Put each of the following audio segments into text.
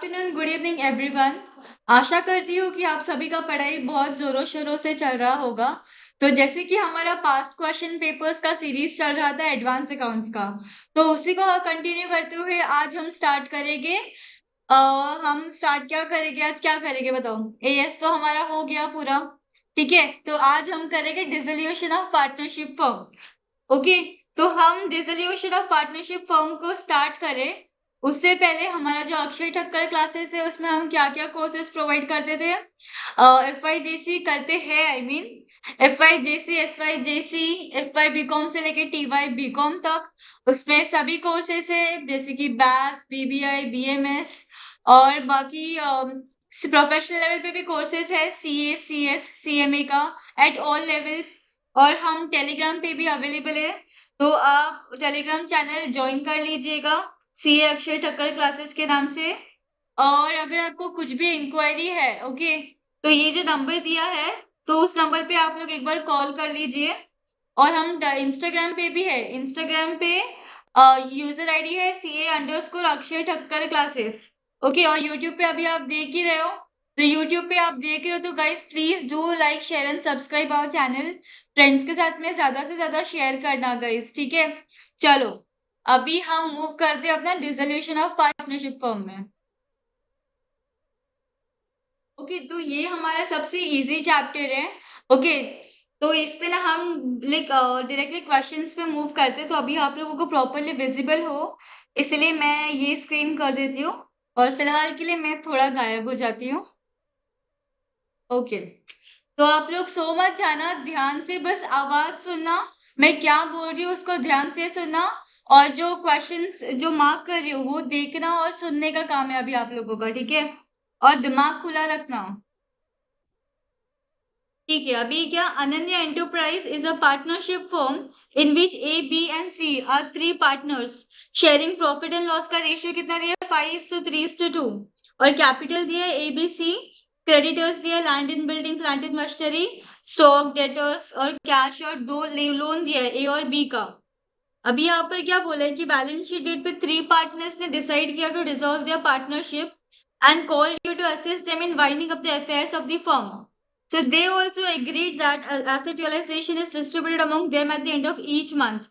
Afternoon, good evening everyone. आशा करती हूँ कि आप सभी का पढ़ाई बहुत जोरों शोरों से चल रहा होगा। तो जैसे कि हमारा पास्ट क्वेश्चन पेपर्स का सीरीज चल रहा था एडवांस अकाउंट्स का, तो उसी को कंटिन्यू करते हुए आज हम स्टार्ट करेंगे। अ, हम स्टार्ट क्या करेंगे, आज क्या करेंगे बताओ। एएस तो हमारा हो गया पूरा। ठीक है, तो आज हम करेंगे dissolution of partnership firm. Okay, तो हम डिसोल्यूशन ऑफ पार्टनरशिप फर्म को स्टार्ट करें उससे पहले हमारा जो अक्षय ठक्कर क्लासेस है उसमें हम क्या क्या कोर्सेज प्रोवाइड करते थे। FYJC करते हैं, I mean FYJC, SYJC, FY BCom से लेके TY BCom तक उसमें सभी कोर्सेज है, जैसे कि बैथ, BBI, BMS और बाकी प्रोफेशनल लेवल पे भी कोर्सेज है, CA, CS, CMA का एट ऑल लेवल्स। और हम टेलीग्राम पे भी अवेलेबल है, तो आप टेलीग्राम चैनल ज्वाइन कर लीजिएगा CA अक्षय ठक्कर क्लासेस के नाम से। और अगर आपको कुछ भी इंक्वायरी है, ओके, तो ये जो नंबर दिया है तो उस नंबर पे आप लोग एक बार कॉल कर लीजिए। और हम इंस्टाग्राम पे भी है, इंस्टाग्राम पे यूजर आईडी है CA_अक्षय ठक्कर क्लासेस। ओके, और यूट्यूब पे अभी आप देख ही रहे हो, तो यूट्यूब पे आप देख रहे हो तो guys please do like share and subscribe our channel. Friends के साथ में ज्यादा से ज्यादा शेयर करना गाइस, ठीक है। चलो, अभी हम मूव करते हैं अपना डिसोल्यूशन ऑफ पार्टनरशिप फर्म में। ओके, तो ये हमारा सबसे इजी चैप्टर है। ओके, तो इस पे ना हम डायरेक्टली क्वेश्चंस पे मूव करते हैं, तो अभी आप लोगों को प्रॉपरली विजिबल हो इसलिए मैं ये स्क्रीन कर देती हूँ और फिलहाल के लिए मैं थोड़ा गायब हो जाती हूँ। ओके, तो आप लोग सो मत जाना, ध्यान से बस आवाज सुनना, मैं क्या बोल रही हूँ उसको ध्यान से सुनना, और जो क्वेश्चंस जो मार्क कर रही हूँ वो देखना और सुनने का काम है अभी आप लोगों का, ठीक है। और दिमाग खुला रखना, ठीक है। अभी क्या, Ananya enterprise is a partnership firm in which A, B and C are 3 partners sharing profit and loss का रेशियो कितना दिया है, 5:3:2। और कैपिटल दिया है ABC, क्रेडिटर्स दिया है land in building plant and machinery, stock, debtors और कैश, और दो लोन दिया है A और B का। अभी यहाँ पर क्या बोला है कि बैलेंस शीट डेट पे 3 पार्टनर्स ने डिसाइड किया to dissolve their partnership and called you to assist them in winding up the affairs of the firm. So they also agreed that asset realization is distributed among them at the end of each month.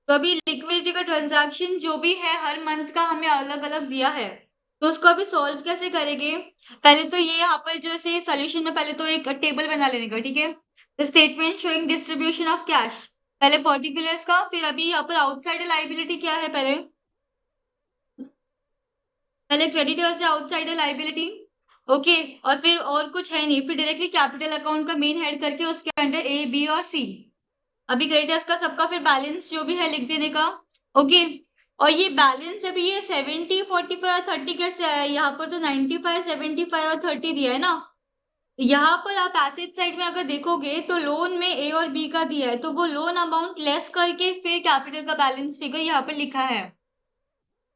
तो अभी liquidity का transaction जो भी है हर month का हमें अलग अलग दिया है, तो उसको अभी सॉल्व कैसे करेंगे। पहले तो ये यहाँ पर जो से सोल्यूशन में पहले तो एक टेबल बना लेने का, ठीक है। तो statement showing distribution of cash, पहले पर्टिकुलर्स का, फिर अभी यहाँ पर आउटसाइड लाइबिलिटी क्या है, पहले क्रेडिटर्स या आउटसाइडर लाइबिलिटी। ओके, और फिर और कुछ है नहीं, फिर डायरेक्टली कैपिटल अकाउंट का मेन हेड करके उसके अंडर A, B और C। अभी क्रेडिटर्स का सबका फिर बैलेंस जो भी है लिख देने का। ओके, और ये बैलेंस अभी ये 70, 45 और 30 कैसे आया, यहाँ पर तो 95, 75 और 30 दिया है ना। यहाँ पर आप एसेट साइड में अगर देखोगे तो लोन में A और B का दिया है, तो वो लोन अमाउंट लेस करके फिर कैपिटल का बैलेंस फिगर यहाँ पर लिखा है।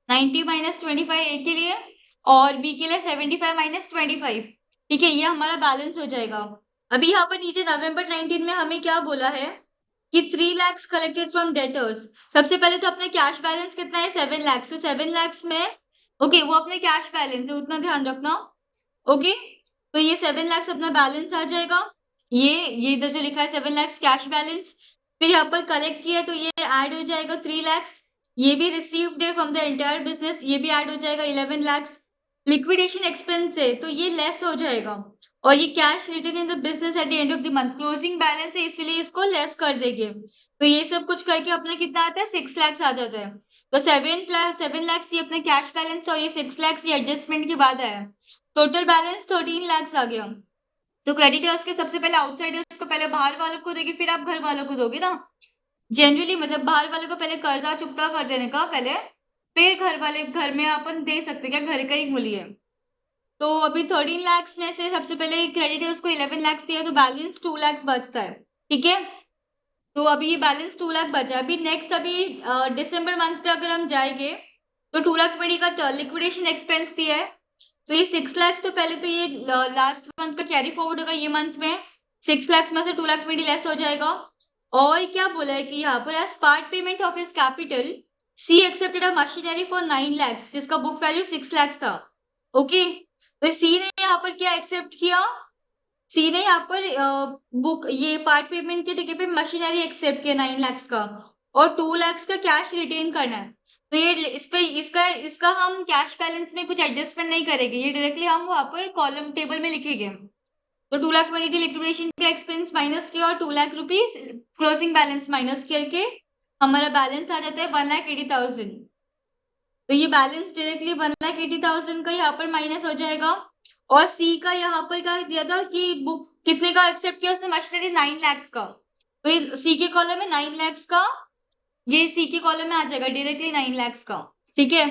90 - 25 A के लिए और B के लिए 75 - 25, ठीक है, ये हमारा बैलेंस हो जाएगा। अभी यहाँ पर नीचे नवंबर 19 में हमें क्या बोला है कि 3 lakhs कलेक्टेड फ्रॉम डेटर्स। सबसे पहले तो अपने कैश बैलेंस कितना है, 7 lakhs, तो 7 lakhs में ओके वो अपने कैश बैलेंस है, उतना ध्यान रखना। ओके, तो ये 7 lakhs अपना बैलेंस आ जाएगा, ये इधर जो लिखा है 7 lakhs कैश बैलेंस। फिर यहाँ पर कलेक्ट किया तो ये ऐड हो जाएगा 3 lakhs, ये भी रिसीव्ड है फ्रॉम द एंटायर बिजनेस, ये भी ऐड हो जाएगा 11 lakhs। लिक्विडेशन एक्सपेंस है तो ये लेस हो जाएगा, और ये cash return in the business at the end of the month, closing balance है इसीलिए इसको लेस कर देंगे। तो ये सब कुछ करके अपना कितना आता है, 6 lakhs आ जाता है। तो 7 lakhs ये अपना कैश बैलेंस और ये 6 lakhs ये एडजस्टमेंट के बाद आया, टोटल बैलेंस 13 lakhs आ गया। तो क्रेडिटर्स के सबसे पहले आउटसाइडर्स को पहले बाहर वालों को देगी, फिर आप घर वालों को दोगे ना, जनरली मतलब बाहर वालों को पहले कर्जा चुकता कर देने का पहले, फिर घर वाले घर में अपन दे सकते, क्या घर का ही मूल्य है। तो अभी 13 lakhs में से सबसे पहले क्रेडिटर्स को 11 lakhs दिया, तो बैलेंस 2 lakhs बचता है, ठीक है। तो अभी ये बैलेंस 2 लाख बचा। अभी नेक्स्ट अभी दिसंबर मंथ पे अगर हम जाएंगे तो 2 लाख 20 का लिक्विडेशन एक्सपेंस दिया है, तो ये 6 lakhs, तो पहले तो ये लास्ट मंथ का कैरी फॉरवर्ड होगा, ये मंथ में 6 lakhs में से 2 लाख 20 लेस हो जाएगा। और क्या बोला है कि यहाँ पर as part payment of his capital C accepted a machinery for 9 lakhs जिसका बुक वैल्यू 6 lakhs था। ओके, तो सी ने यहाँ पर क्या एक्सेप्ट किया, सी ने यहाँ पर बुक ये पार्ट पेमेंट की जगह पे मशीनरी एक्सेप्ट किया 9 लाख का, और 2 लाख का कैश रिटेन करना है। तो ये इस पे इसका इसका हम कैश बैलेंस में कुछ एडजस्टमेंट नहीं करेंगे, ये डायरेक्टली हम वहाँ पर कॉलम टेबल में लिखेंगे। तो 2 लाख मनी लिक्विडेशन का एक्सपेंस माइनस किया और 2 lakh rupees closing balance minus करके हमारा बैलेंस आ जाता है 1,80,000। तो ये बैलेंस डायरेक्टली 1,80,000 का यहाँ पर माइनस हो जाएगा। और सी का यहाँ पर क्या दिया था कि बुक कितने का एक्सेप्ट किया उसने, मशीनरी 9 लाख का, तो ये सी के कॉलम में 9 लाख का, ये सी के कॉलम में आ जाएगा डायरेक्टली 9 लाख का, ठीक है।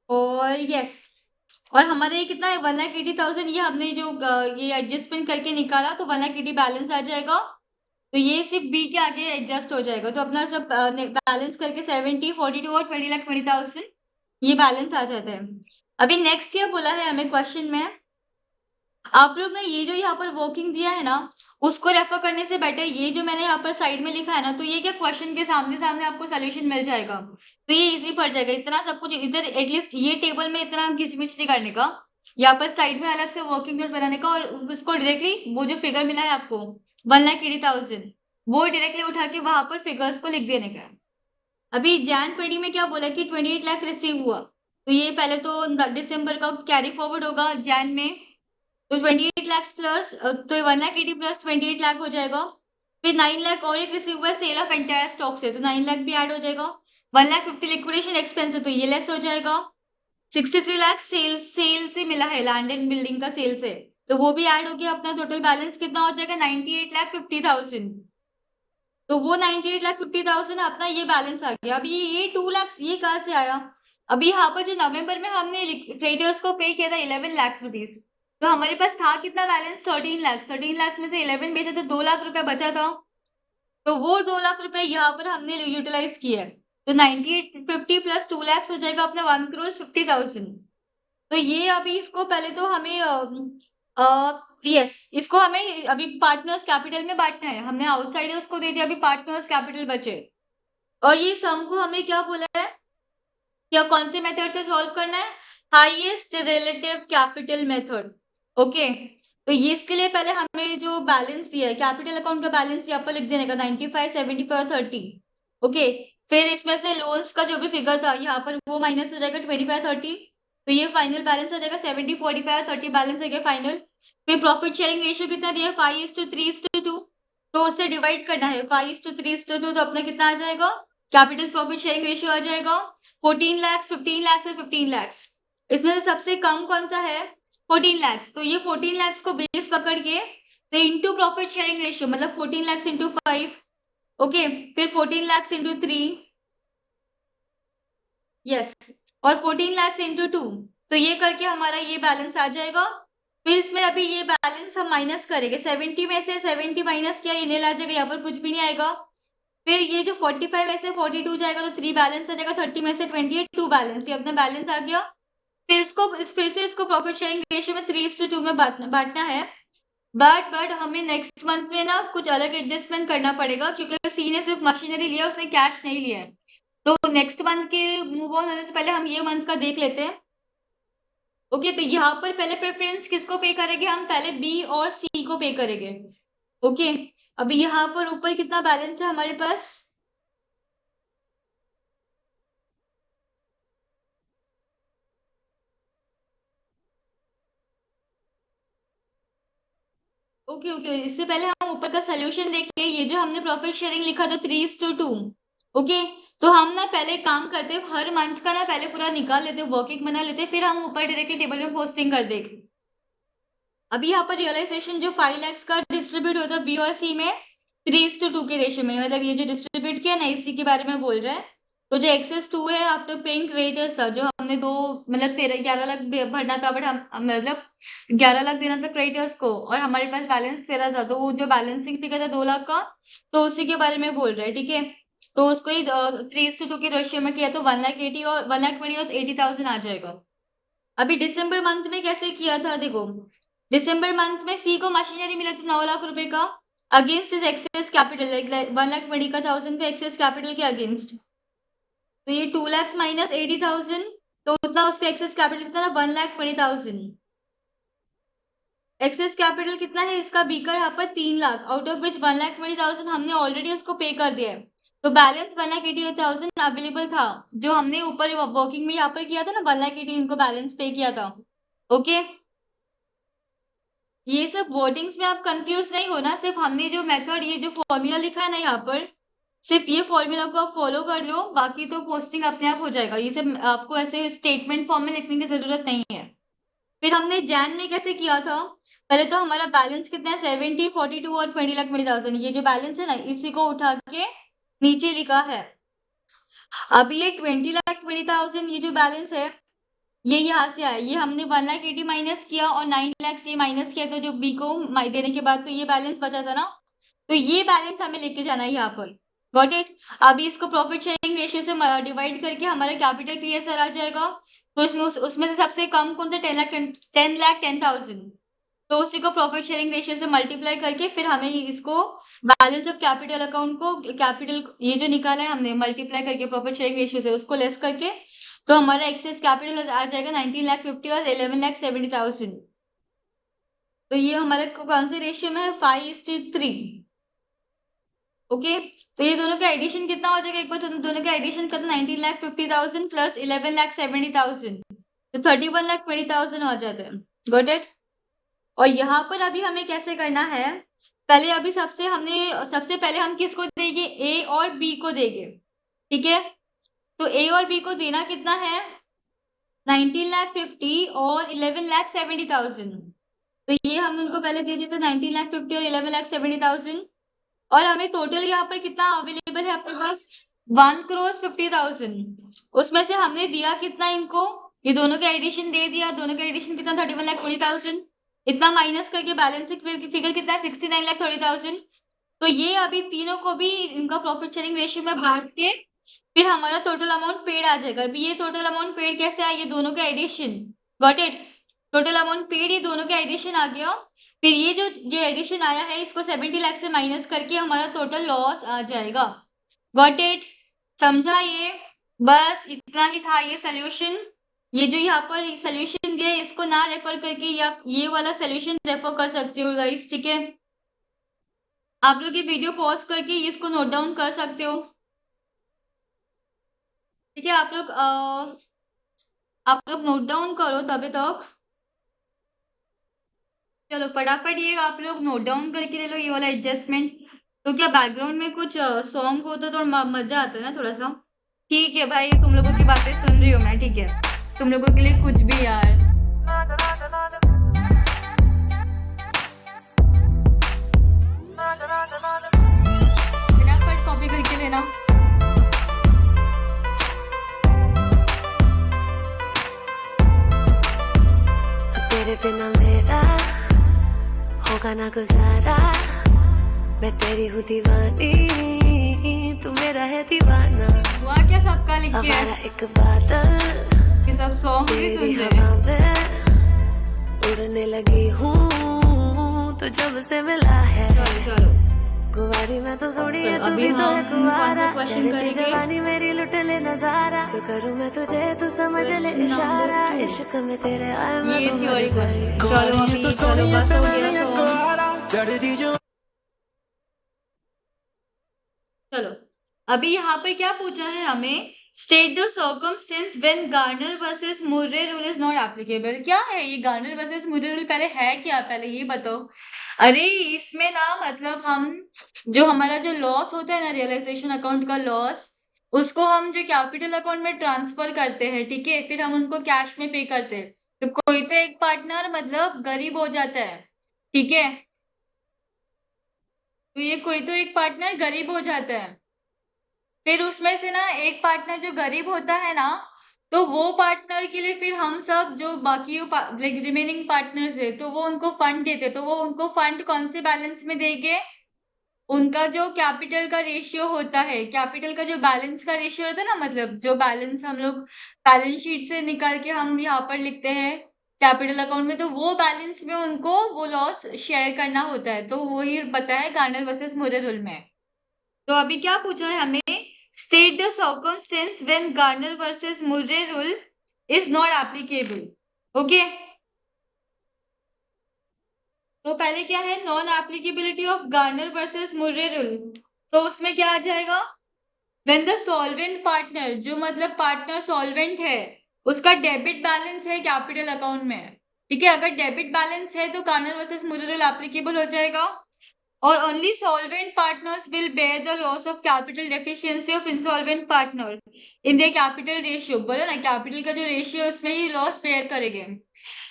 और यस, और हमारा ये कितना है 1,80,000, ये हमने जो ये एडजस्टमेंट करके निकाला, तो 1,80,000 बैलेंस आ जाएगा। तो ये सिर्फ बी के आगे एडजस्ट हो जाएगा, तो अपना सब बैलेंस करके 70, 42 और 20,20,000 ये बैलेंस आ जाता है। अभी नेक्स्ट ये बोला है हमें क्वेश्चन में, आप लोग ने ये जो यहाँ पर वर्किंग दिया है ना, उसको रेफर करने से बेटर ये जो मैंने यहाँ पर साइड में लिखा है ना, तो ये क्या क्वेश्चन के सामने सामने आपको सोल्यूशन मिल जाएगा, तो ये इजी पड़ जाएगा। इतना सब कुछ इधर एटलीस्ट ये टेबल में इतना घिचमिच नहीं करने का, यहाँ पर साइड में अलग से वर्किंग नोट बनाने का, और उसको डायरेक्टली वो जो फिगर मिला है आपको 1,80,000, वो डायरेक्टली उठा के वहां पर फिगर्स को लिख देने का है। अभी जैन 20 में क्या बोला कि 28 लाख रिसीव हुआ, तो ये पहले तो दिसंबर का कैरी फॉरवर्ड होगा जैन में, तो 28 लाख प्लस, तो 1,80,000 प्लस 28 लाख हो जाएगा। फिर 9 लाख और एक रिसीव हुआ सेल ऑफ एंटायर स्टॉक से, तो 9 लाख भी ऐड हो जाएगा। 1,50,000 लिक्विडेशन एक्सपेंस है, तो ये लेस हो जाएगा। 63 लाख सेल से मिला है, लैंड एंड बिल्डिंग का सेल से, तो वो भी ऐड हो गया। अपना टोटल बैलेंस कितना हो जाएगा 98,50,000, तो वो 98,50,000 अपना ये बैलेंस आ गया। अभी ये 2 लाख ये कहाँ से आया, अभी यहाँ पर जो नवंबर में हमने क्रेडिटर्स को पे किया था 11 लाख रुपीज, तो हमारे पास था कितना बैलेंस 13 लाख, 13 लाख में से 11 बेचा तो 2 लाख रुपया बचा था, तो वो 2 लाख रुपए यहाँ पर हमने यूटिलाइज किया है। तो 98,50 प्लस 2 लाख हो जाएगा अपना 1,50,000। तो ये अभी इसको पहले तो हमें यस इसको हमें अभी पार्टनर्स कैपिटल में बांटना है, हमने आउटसाइडर्स को दे दिया, अभी पार्टनर्स कैपिटल बचे। और ये सम को हमें क्या बोला है, क्या कौन से मेथड से सॉल्व करना है, highest relative capital method. Okay, तो ये इसके लिए पहले हमें जो बैलेंस दिया है कैपिटल अकाउंट का बैलेंस यहाँ पर लिख देने का 95, 75, 30। ओके, फिर इसमें से लोन्स का जो भी फिगर था यहाँ पर वो माइनस हो जाएगा 25, 30, तो ये फाइनल बैलेंस आ जाएगा 70, 45, 30 बैलेंस आ गया फाइनल। फिर प्रॉफिट शेयरिंग रेशियो कितना दिया है 5:3:2, तो उससे डिवाइड करना है 5:3:2, तो अपना कितना आ जाएगा, कैपिटल प्रॉफिट शेयरिंग रेशियो आ जाएगा 14 लाख, 15 लाख और 15 लाख। इसमें से सबसे कम कौन सा है 14 लाख, तो ये 14 लाख को बेस पकड़ के तो इंटू प्रॉफिट शेयरिंग रेशियो मतलब 14 लाख इंटू 5। ओके, फिर 14 लाख इंटू 3, यस, और 14 लाख इंटू 2, तो ये करके हमारा ये बैलेंस आ जाएगा। फिर इसमें अभी ये बैलेंस हम माइनस करेंगे 70 में से, 70 माइनस किया ये नील आ जाएगा, यहाँ पर कुछ भी नहीं आएगा। फिर ये जो 45 में से 42 जाएगा, तो 3 बैलेंस आ जाएगा, 30 में से 28 2 बैलेंस, ये अपना बैलेंस आ गया। फिर से इसको प्रॉफिट शेयरिंग रेशियो में 3:2 में बांटना है। बट हमें नेक्स्ट मंथ में ना कुछ अलग एडजस्टमेंट करना पड़ेगा, क्योंकि सी ने सिर्फ मशीनरी लिया, उसने कैश नहीं लिया है। तो नेक्स्ट मंथ के मूव ऑन होने से पहले हम ये मंथ का देख लेते हैं। ओके, तो यहाँ पर पहले प्रेफरेंस किसको पे करेंगे, हम पहले बी और सी को पे करेंगे। ओके, अभी यहाँ पर ऊपर कितना बैलेंस है हमारे पास, ओके ओके, इससे पहले हम ऊपर का सोल्यूशन देखिए। ये जो हमने प्रॉफिट शेयरिंग लिखा था 3:2, ओके, तो हम ना पहले काम करते हैं, हर मंथ का ना पहले पूरा निकाल लेते हैं, वर्किंग बना लेते हैं, फिर हम ऊपर डायरेक्टली टेबल में पोस्टिंग कर देंगे। अभी यहाँ पर रियलाइजेशन जो 5 लाख का डिस्ट्रीब्यूट होता है बी और सी में 3:2 के रेशियो में, मतलब ये जो डिस्ट्रीब्यूट किया ना इसी के बारे में बोल रहे हैं। तो जो एक्सेस 2 है आफ्टर पेइंग क्रेडिटर्स था, जो हमने दो मतलब 11 लाख भरना था, बट हम मतलब 11 लाख देना था क्रेडिटर्स को, और हमारे पास बैलेंस 13 था, तो वो जो बैलेंसिंग फिगर था 2 लाख का, तो उसी के बारे में बोल रहे हैं, ठीक है। तो उसको ही 3:2 के रेशियो में किया, तो 1,80,000 और 1,20,000 और 80,000 आ जाएगा। अभी दिसंबर मंथ में कैसे किया था देखो, दिसंबर मंथ में सी को मशीनरी मिला था 9 लाख रुपए का, against is excess capital, like 1,20,000 का एक्सेस कैपिटल के अगेंस्ट, तो ये 2 लाख माइनस 80,000, तो उतना उसका एक्सेस कैपिटल कितना ना 1,20,000। एक्सेस कैपिटल कितना है इसका बी का यहाँ पर 3 लाख, आउट ऑफ विच 1,20,000 हमने ऑलरेडी उसको पे कर दिया है। तो बैलेंस 1,88,000 अवेलेबल था, जो हमने ऊपर वर्किंग में यहाँ पर किया था ना 1,80,000 इनको बैलेंस पे किया था। ओके, ये सब वर्डिंग्स में आप कंफ्यूज नहीं होना, सिर्फ हमने जो मेथड ये जो फॉर्मूला लिखा है ना यहाँ पर, सिर्फ ये फॉर्मूला को आप फॉलो कर लो, बाकी तो पोस्टिंग अपने आप हो जाएगा। ये सब आपको ऐसे स्टेटमेंट फॉर्म में लिखने की जरूरत नहीं है। फिर हमने जैन में कैसे किया था, पहले तो हमारा बैलेंस कितना है 70, 42 और 20,20,000, ये जो बैलेंस है ना इसी को उठा के नीचे लिखा है। अब ये 20,20,000 ये जो बैलेंस है ये यहाँ से आया, ये हमने 1,80,000 माइनस किया और 9 लाख से माइनस किया, तो जो बी को देने के बाद तो ये बैलेंस बचा था ना, तो ये बैलेंस हमें लेके जाना है यहाँ पर। Got it. अभी इसको प्रॉफिट शेयरिंग रेशियो से डिवाइड करके हमारा कैपिटल पीएसआर आ जाएगा। तो उसमें से सबसे कम कौन सा 10,10,000, तो उसी को प्रॉफिट शेयरिंग रेशियो से मल्टीप्लाई करके फिर हमें इसको बैलेंस ऑफ कैपिटल अकाउंट को कैपिटल ये जो निकाला है हमने मल्टीप्लाई करके प्रॉफिट शेयरिंग रेशियो से उसको लेस करके, तो हमारा एक्सेस कैपिटल आ जाएगा 19,50,000 और 11,70,000। तो ये हमारे कौन से रेशियो में है 5:3। ओके, तो ये दोनों का एडिशन कितना हो जाएगा, एक बार दोनों का एडिशन करना 19,50,000 प्लस 11,70,000, तो 31,20,000 हो जाता है। Got it. और यहाँ पर अभी हमें कैसे करना है, पहले अभी सबसे पहले हम किसको देंगे, ए और बी को देंगे। ठीक है, तो ए और बी को देना कितना है 19,50,000 और 11,70,000, तो ये हम उनको पहले दे देते 19,50,000 और 11,70,000। और हमें टोटल यहाँ पर कितना अवेलेबल है अपने पास 1,50,000, उसमें से हमने दिया कितना इनको, ये दोनों का एडिशन दे दिया, दोनों का एडिशन कितना 31,20,000, इतना माइनस करके बैलेंस फिगर कितना है 69,30,000। तो ये अभी तीनों को भी इनका प्रॉफिट शेयरिंग रेशियो में बांट के फिर हमारा टोटल अमाउंट पेड आ जाएगा। अभी ये टोटल अमाउंट पेड कैसे आया, ये दोनों का addition. Got it. Total amount paid ये दोनों का एडिशन आ गया, फिर ये जो एडिशन आया है इसको 70 लाख से माइनस करके हमारा टोटल लॉस आ जाएगा। गॉट इट, समझा ये, बस इतना ही था ये सोल्यूशन। ये जो यहाँ पर सोल्यूशन दिया है इसको ना रेफर करके या ये वाला सोल्यूशन रेफर कर सकते हो गाइस। ठीक है, आप लोग ये वीडियो पॉज करके इसको नोट डाउन कर सकते हो। ठीक है, आप लोग नोट डाउन करो तभी तक। चलो फटाफट ये आप लोग नोट डाउन करके ले लो ये वाला एडजस्टमेंट। तो क्या बैकग्राउंड में कुछ सॉन्ग होता तो मजा आता है ना थोड़ा सा। ठीक है भाई, तुम लोगों की बातें सुन रही हूँ मैं। ठीक है, तुम लोगों के लिए कुछ भी यार। फटाफट कॉपी करके लेना। तेरे बिना मेरा होगा ना गुजारा, मैं तेरी हूँ दीवानी, तू मेरा है दीवाना। हुआ क्या सबका लिख के हमारा एक बादल ये सब सॉन्ग भी सुन तेरी रहे हवा हैं। में उड़ने लगी हूँ, तो जब से मिला है। चलो कुंवारी मैं तो सोनी है, चलो, तू अभी भी तो है हम कुंवारा, कौन सा क्वेश्चन चढ़ती करेंगे? जवानी मेरी लुट ले नजारा, जो करूँ मैं तुझे तू समझ ले Question इशारा, number 2. इश्क में तेरे आए मैं ये तो थ्योरी मर क्वेश्चन। गई। चलो अभी चलो बस हो गया सॉन्ग। चलो अभी यहाँ पर क्या पूछा है हमें, state the circumstance when Garner versus Murray rule is not applicable. क्या है ये गार्नर वर्सेस मुर्रे रूल, पहले है क्या, पहले ये बताओ। अरे इसमें ना मतलब हम जो हमारा जो लॉस होता है ना रियलाइजेशन अकाउंट का लॉस, उसको हम जो कैपिटल अकाउंट में ट्रांसफर करते हैं, ठीक है, फिर हम उनको कैश में पे करते हैं। तो कोई तो एक पार्टनर मतलब गरीब हो जाता है, ठीक है, तो ये कोई तो एक पार्टनर गरीब हो जाता है, फिर उसमें से ना एक पार्टनर जो गरीब होता है ना, तो वो पार्टनर के लिए फिर हम सब जो बाकी रिमेनिंग पार्टनर्स है तो वो उनको फंड देते, तो वो उनको फंड कौन से बैलेंस में देंगे, उनका जो कैपिटल का रेशियो होता है, कैपिटल का जो बैलेंस का रेशियो होता है ना, मतलब जो बैलेंस हम लोग बैलेंस शीट से निकाल के हम यहाँ पर लिखते हैं कैपिटल अकाउंट में, तो वो बैलेंस में उनको वो लॉस शेयर करना होता है। तो वही पता है गार्नर वर्सेस मुर्रे रूल में। तो अभी क्या पूछा है हमें, state the circumstance when Garner versus Murray rule is not applicable. Okay, तो पहले क्या है, non applicability of Garner versus Murray rule. तो उसमें क्या आ जाएगा, व्हेन द सॉल्वेंट पार्टनर, जो मतलब पार्टनर सॉल्वेंट है, उसका डेबिट बैलेंस है कैपिटल अकाउंट में, ठीक है, अगर डेबिट बैलेंस है तो Garner versus Murray rule applicable हो जाएगा। और only solvent partners will bear the loss of capital deficiency of insolvent partner in their capital ratio, बोला ना कैपिटल का जो रेशियो है उसमें ही लॉस बेयर करेंगे।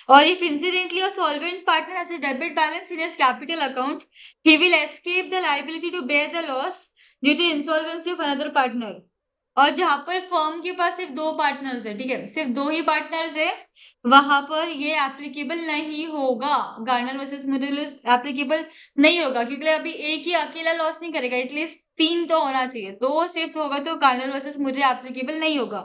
और if incidentally a solvent partner has a debit balance in his capital account, he will escape the liability to bear the loss due to insolvency of another partner। और जहां पर firm के पास सिर्फ 2 partners है, ठीक है, सिर्फ 2 ही पार्टनर्स है, वहां पर ये एप्लीकेबल नहीं होगा, गार्नर वर्सेस मिडिल एप्लीकेबल नहीं होगा, क्योंकि अभी एक ही अकेला लॉस नहीं करेगा, एटलीस्ट 3 तो होना चाहिए, 2 सिर्फ होगा तो गार्नर वर्सेस मिडिल एप्लीकेबल नहीं होगा।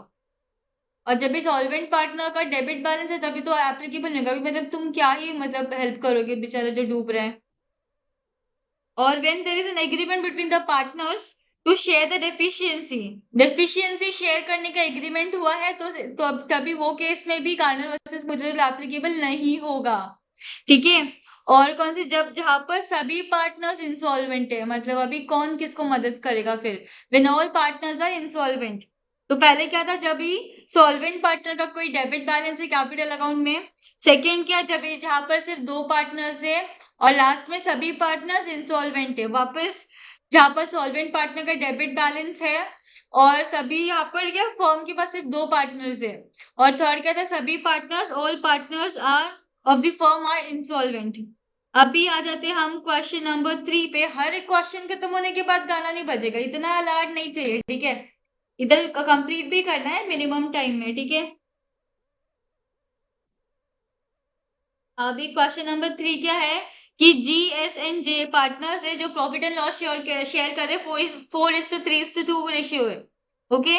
और जब भी सॉल्वेंट पार्टनर का डेबिट बैलेंस है तभी तो एप्लीकेबल नहीं होगा, मतलब तुम क्या ही मतलब हेल्प करोगे बेचारे जो डूब रहे हैं। और when there is an agreement between the partners to share the deficiency share करने का एग्रीमेंट हुआ है तो तभी वो केस में भी गार्नर वर्सेस मुड्रेल एप्लीकेबल नहीं होगा, ठीक है। और कौन सी, जब जहां पर सभी पार्टनर्स इंसॉल्वेंट है, मतलब अभी कौन किसको मदद करेगा फिर, when all partners are insolvent. तो पहले क्या था, जब भी सॉल्वेंट पार्टनर का कोई डेबिट बैलेंस है कैपिटल अकाउंट में। सेकेंड क्या, जब जहां पर सिर्फ 2 पार्टनर्स है, और लास्ट में सभी पार्टनर्स इंसॉल्वेंट है, वापस जहां पर सॉल्वेंट पार्टनर का डेबिट बैलेंस है और सभी यहाँ पर क्या फर्म के पास सिर्फ 2 पार्टनर्स है। और थर्ड क्या था, सभी partners, all partners are of the firm are insolvent. अभी आ जाते हैं हम क्वेश्चन नंबर 3 पे। हर एक क्वेश्चन खत्म होने के बाद गाना नहीं बजेगा, इतना अलर्ट नहीं चाहिए, ठीक है, इधर कंप्लीट भी करना है मिनिमम टाइम में, ठीक है। अभी क्वेश्चन नंबर 3 क्या है कि GS&J पार्टनर्स है जो प्रॉफिट एंड लॉस शेयर कर रहे हैं, 4:3:2 रेशियो है, ओके।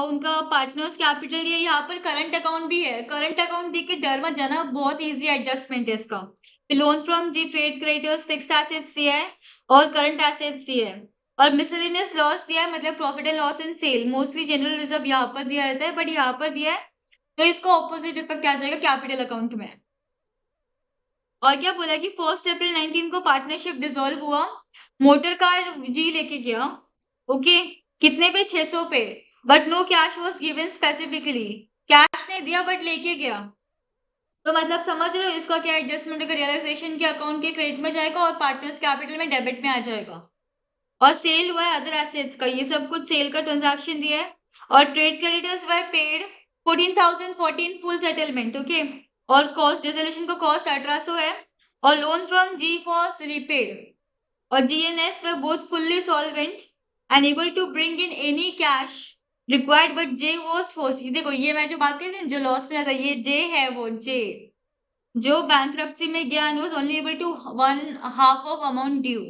उनका पार्टनर्स कैपिटल ये यहाँ पर करंट अकाउंट भी है, करंट अकाउंट देख के डर मत जाना, बहुत इजी एडजस्टमेंट है इसका। Loan from G, trade creditors, fixed assets दिया है और करंट एसेट्स दिया है, और मिसलेनियस लॉस दिया है, मतलब profit and loss in sale, mostly general reserve यहाँ पर दिया रहता है, बट यहाँ पर दिया है तो इसका ऑपोजिट इफेक्ट क्या जाएगा कैपिटल अकाउंट में। और क्या बोला कि 1 अप्रैल 19 को पार्टनरशिप डिसॉल्व हुआ, मोटर कार जी लेके गया, ओके, कितने पे, 600 पे, but no cash was given specifically, cash नहीं दिया बट लेके गया। तो मतलब समझ रहे हो इसका क्या एडजस्टमेंट होगा, रियलाइजेशन के अकाउंट के क्रेडिट में जाएगा और पार्टनर्स कैपिटल में डेबिट में आ जाएगा। और सेल हुआ है अदर एसेट्स का, ये सब कुछ सेल का ट्रांजैक्शन दिया है। और trade creditors were paid 14,014 full settlement, okay, और कॉस्ट डिसोल्यूशन का कॉस्ट 1800 है, और loan from G was repaid, और GNS were both fully solvent and able to bring in any cash required, but J was force. देखो ये मैं जो बात करती हूँ जो लॉस में आता है, ये जे है, वो जे जो बैंक्रप्सी में गया and was only able to 1/2 of amount due.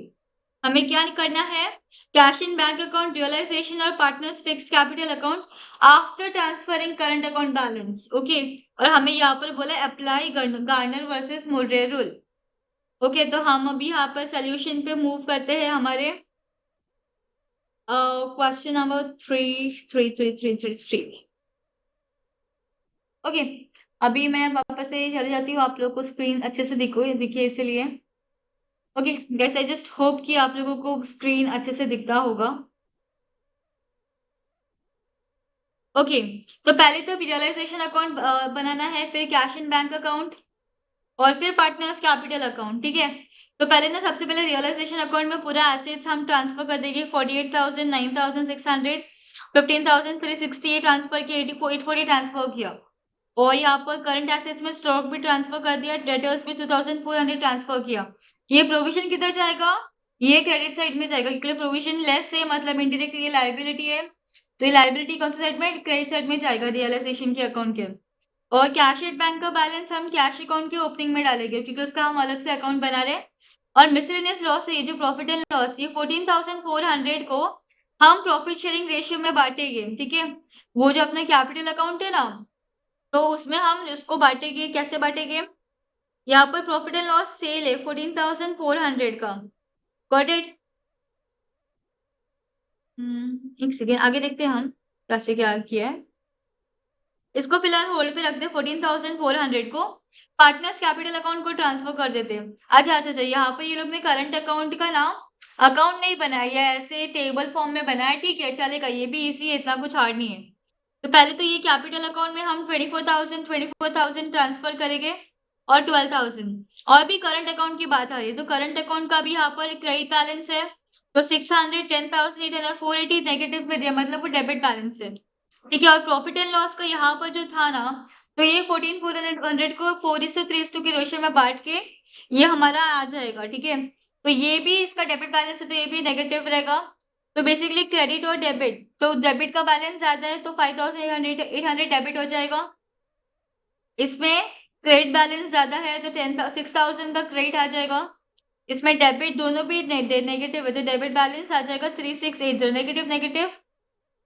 हमें क्या करना है, cash in bank account, realisation और partners fixed capital account after transferring current account balance, okay. और हमें यहाँ पर बोला apply Garner versus Murray rule, okay. तो हम अभी यहाँ पर सोल्यूशन पे मूव करते हैं हमारे क्वेश्चन नंबर 3 ओके। अभी मैं वापस से चली जाती हूँ, आप लोग को स्क्रीन अच्छे से दिखे इसलिए, okay guys, I just hope कि आप लोगों को स्क्रीन अच्छे से दिखता होगा, ओके। तो पहले तो विजुअलाइजेशन अकाउंट बनाना है, फिर कैश इन बैंक अकाउंट और फिर पार्टनर्स कैपिटल अकाउंट, ठीक है। तो पहले ना सबसे पहले रियलाइजेशन अकाउंट में पूरा एसेट्स हम ट्रांसफर कर देंगे, 48,000, 9,600, 15,360 ट्रांसफर किया, 840 ट्रांसफर किया, और यहाँ पर करंट एसेट्स में स्टॉक भी ट्रांसफर कर दिया, डेटर्स में 2,400 ट्रांसफर किया। ये प्रोविजन किधर जाएगा, ये क्रेडिट साइड में जाएगा, क्योंकि प्रोविजन लेस है, मतलब इनडायरेक्ट ये लाइबिलिटी है, तो ये लाइबिलिटी कौन सी साइड में, क्रेडिट साइड में जाएगा रियलाइजेशन के अकाउंट के। और कैश एट बैंक का बैलेंस हम कैश अकाउंट के ओपनिंग में डालेंगे, क्योंकि उसका हम अलग से अकाउंट बना रहे हैं। और मिसलेनियस लॉस है, ये जो प्रॉफिट एंड लॉस, ये 14,400 को हम प्रॉफिट शेयरिंग रेशियो में बांटेंगे, ठीक है। वो जो अपना कैपिटल अकाउंट है ना, तो उसमें हम इसको बांटेंगे, कैसे बांटेंगे, यहाँ पर प्रॉफिट एंड लॉस सेल है 14,400 का, गॉट इट। एक सेकेंड, आगे देखते हैं हम कैसे क्या किया है, इसको फिलहाल होल्ड पे रखते 14,400 को, पार्टनर्स कैपिटल अकाउंट को ट्रांसफर कर देते। अच्छा, यहाँ पर ये लोग ने करंट अकाउंट का नाम अकाउंट नहीं बनाया, ऐसे टेबल फॉर्म में बनाया, ठीक है चलेगा, ये भी इजी है, इतना कुछ हार्ड नहीं है। तो पहले तो ये कैपिटल अकाउंट में हम 24,000 ट्रांसफर करेंगे और 12,000, और भी करंट अकाउंट की बात आ रही है, तो करंट अकाउंट का भी यहाँ पर क्रेडिट बैलेंस है, तो 600, 10,800, 480 नेगेटिव में दिया, मतलब वो डेबिट बैलेंस है, ठीक है। और प्रॉफिट एंड लॉस का यहाँ पर जो था ना, तो ये 14,400 को 4:3 के रेशियो में बांट के ये हमारा आ जाएगा, ठीक है। तो ये भी इसका डेबिट बैलेंस है, तो ये भी नेगेटिव रहेगा। तो बेसिकली क्रेडिट और डेबिट, तो डेबिट का बैलेंस ज्यादा है तो 5,800 डेबिट हो जाएगा, इसमें क्रेडिट बैलेंस ज्यादा है तो 6,000 का क्रेडिट आ जाएगा, इसमें डेबिट दोनों भी नेगेटिव है तो डेबिट बैलेंस आ जाएगा 3,680, नेगेटिव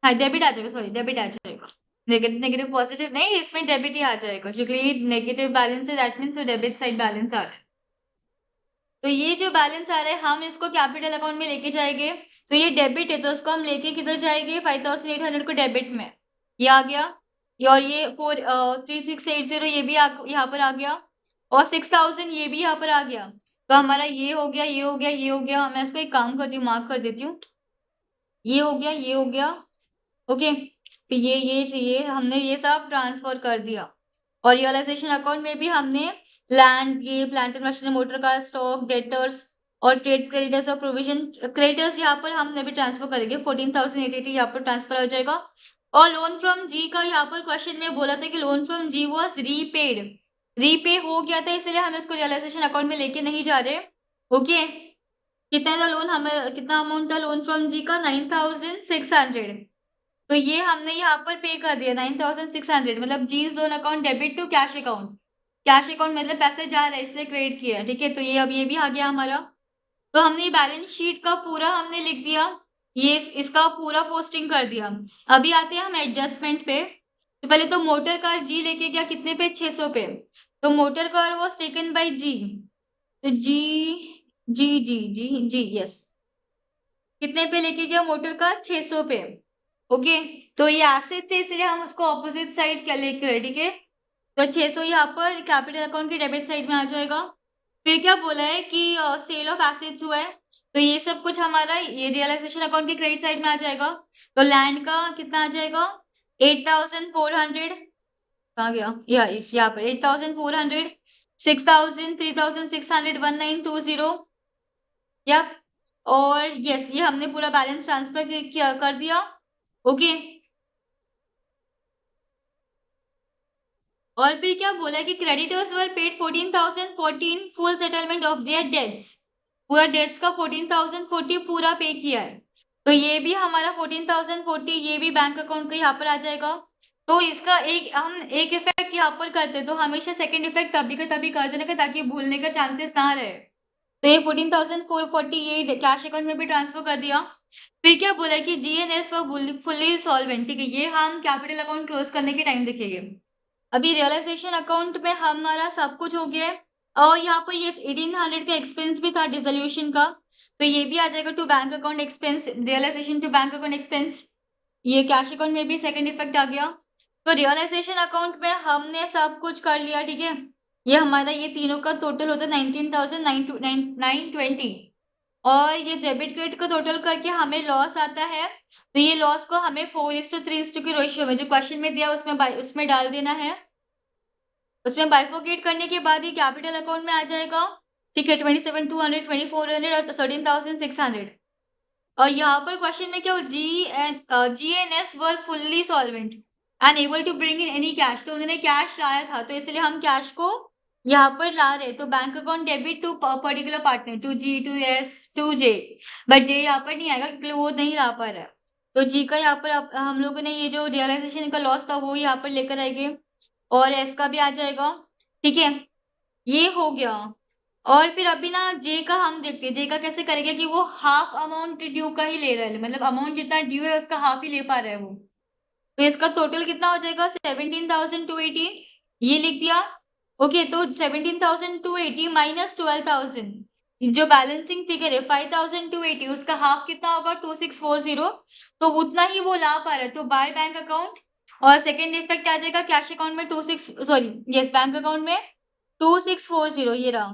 हाँ डेबिट आ जाएगा, सॉरी डेबिट आ जाएगा, नेगेटिव पॉजिटिव नहीं, इसमें डेबिट ही आ जाएगा क्योंकि नेगेटिव बैलेंस है, that means debit side balance आ रहा है। तो ये जो बैलेंस आ रहा है हम इसको कैपिटल अकाउंट में लेके जाएंगे, तो ये डेबिट है तो उसको हम लेके किधर जाएंगे, 5,800 को डेबिट में, ये आ गया, ये और ये 3,680 ये भी यहाँ पर आ गया, और 6,000 ये भी यहाँ पर आ गया, तो हमारा ये हो गया, ये हो गया, ये हो गया, मैं इसको एक काम करती हूँ, मार्क कर देती हूँ, ये हो गया, ये हो गया, ओके। तो ये हमने ये सब ट्रांसफर कर दिया, और रियलाइजेशन अकाउंट में भी हमने लैंड, ये plant and machinery, motor car stock, debtors और ट्रेड क्रेडिटर्स और प्रोविजन क्रेडिटर्स यहाँ पर हमने भी ट्रांसफर करेंगे, 14,880 यहाँ पर ट्रांसफर हो जाएगा। और लोन फ्रॉम जी का यहाँ पर क्वेश्चन में बोला था कि loan from G was repay हो गया था, इसलिए हम इसको रियलाइजेशन अकाउंट में लेके नहीं जा रहे, ओके। कितना था लोन, हमें कितना अमाउंट था लोन फ्रॉम जी का, 9,600, तो ये हमने यहाँ पर पे कर दिया 9,600, मतलब G's loan account debit to cash account, मतलब पैसे जा रहे हैं इसलिए क्रेडिट किया, ठीक है। तो ये अब ये भी आ गया हमारा, तो हमने बैलेंस शीट का पूरा हमने लिख दिया, ये इसका पूरा पोस्टिंग कर दिया। अभी आते हैं हम एडजस्टमेंट पे, तो पहले तो मोटर कार जी लेके गया कितने पे, 600 पे, तो motor car was taken by G, तो जी यस, कितने पे लेके गया मोटर कार, 600 पे, ओके। तो ये एसेट है इसलिए हम उसको ऑपोजिट साइड क्या लेके गए, ठीक है। तो 600 यहाँ पर कैपिटल अकाउंट की डेबिट साइड में आ जाएगा। फिर क्या बोला है कि सेल ऑफ एसेट्स हुआ है, तो ये सब कुछ हमारा ये रियलाइजेशन अकाउंट की क्रेडिट साइड में आ जाएगा। तो लैंड का कितना आ जाएगा, 8,400, कहाँ गया, यहाँ पर 8,400, 6,000, 3,600, 1,920, या, और यस ये हमने पूरा बैलेंस ट्रांसफर किया कर दिया, ओके। और फिर क्या बोला है कि creditors were paid 14,014 full settlement of their debts, पूरा डेट्स का 14,040 पूरा पे किया है, तो ये भी हमारा 14,040 ये भी बैंक अकाउंट का यहाँ पर आ जाएगा। तो इसका हम एक इफेक्ट यहाँ पर करते हैं, तो हमेशा सेकंड इफेक्ट तभी का तभी कर देने का ताकि भूलने का चांसेस ना रहे। तो ये 14,440 ये कैश अकाउंट में भी ट्रांसफर कर दिया। फिर क्या बोला कि जीएनएस व फुली सॉल्वेंट, ठीक है, ये हम कैपिटल अकाउंट क्लोज करने के टाइम देखेंगे। अभी रियलाइजेशन अकाउंट में हमारा सब कुछ हो गया है, और यहाँ पर ये 1,800 का एक्सपेंस भी था डिसोल्यूशन का, तो ये भी आ जाएगा to bank account expense, realisation to bank account expense, ये कैश अकाउंट में भी सेकंड इफेक्ट आ गया। तो रियलाइजेशन अकाउंट में हमने सब कुछ कर लिया, ठीक है। ये हमारा ये तीनों का टोटल होता है 19,920, और ये डेबिट क्रेडिट का टोटल करके हमें लॉस आता है, तो ये लॉस को हमें 4:3 के रेशियो में जो क्वेश्चन में दिया उसमें डाल देना है, उसमें बाइफोकेट करने के बाद ये कैपिटल अकाउंट में आ जाएगा, ठीक है, 27,200, 2,400 और 13,600। और यहाँ पर क्वेश्चन में क्या हो, GNS were fully solvent and able to bring in any cash, तो उन्होंने कैश लाया था तो इसलिए हम कैश को यहाँ पर ला रहे, तो bank account debit to particular partner, to G, to S, to J, but J यहाँ पर नहीं आएगा क्योंकि वो नहीं ला पा रहा है, तो जी का यहाँ पर हम लोगों ने ये जो रियलाइजेशन का लॉस था वो यहाँ पर लेकर आएंगे, और एस का भी आ जाएगा, ठीक है, ये हो गया। और फिर अभी ना जे का हम देखते हैं, जे का कैसे करेंगे कि वो हाफ अमाउंट ड्यू का ही ले रहा है, मतलब अमाउंट जितना ड्यू है उसका हाफ ही ले पा रहा है वो, तो इसका टोटल कितना हो जाएगा, 17,280, ये लिख दिया, ओके। तो 17,280 माइनस 12,000, जो बैलेंसिंग फिगर है 5,280, उसका हाफ कितना होगा, 2,640, तो उतना ही वो ला पा रहा है, तो बाय बैंक अकाउंट और सेकेंड इफेक्ट आ जाएगा कैश अकाउंट में बैंक अकाउंट में 2640, ये रहा।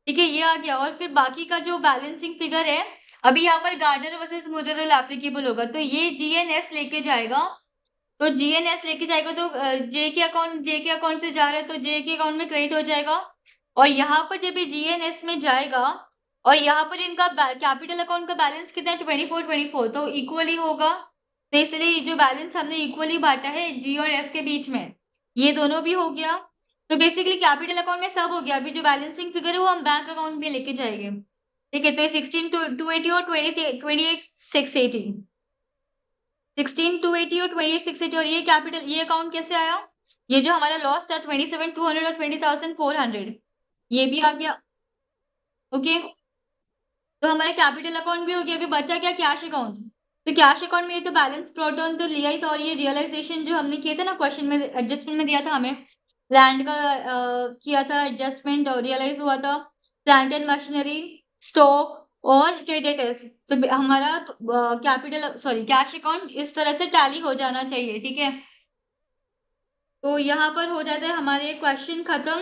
ठीक है, ये आ गया। और फिर बाकी का जो बैलेंसिंग फिगर है, अभी यहाँ पर गार्डनर वर्सेस मुररल एप्लीकेबल होगा, तो ये जीएनएस लेके जाएगा। तो जीएनएस लेके जाएगा तो जे के अकाउंट से जा रहा है तो जे के अकाउंट में क्रेडिट हो जाएगा। और यहाँ पर जब ये जीएनएस में जाएगा और यहाँ पर इनका कैपिटल अकाउंट का बैलेंस कितना है 24 तो इक्वली होगा। तो इसलिए जो बैलेंस हमने इक्वली बांटा है जी और एस के बीच में, ये दोनों भी हो गया। तो बेसिकली कैपिटल अकाउंट में सब हो गया। अभी जो बैलेंसिंग फिगर है वो हम बैंक अकाउंट में लेके जाएंगे। ठीक है, तो 16,280 और 28,680, 16,280 और 28,680। और ये अकाउंट कैसे आया? ये जो हमारा लॉस था 27,200 और 20,400, ये भी आ गया। ओके, तो हमारा कैपिटल अकाउंट भी हो गया। अभी बचा क्या? Cash account. तो कैश अकाउंट में ये तो बैलेंस ब्रॉट डाउन तो लिया ही था, और ये रियलाइजेशन जो हमने किया था ना क्वेश्चन में, एडजस्टमेंट में दिया था हमें, लैंड का किया था एडजस्टमेंट और रियलाइज हुआ था, प्लांट एंड मशीनरी, स्टॉक और ट्रेड डेटर्स। तो हमारा कैश अकाउंट इस तरह से टैली हो जाना चाहिए। ठीक है, तो यहाँ पर हो जाता है हमारे क्वेश्चन खत्म।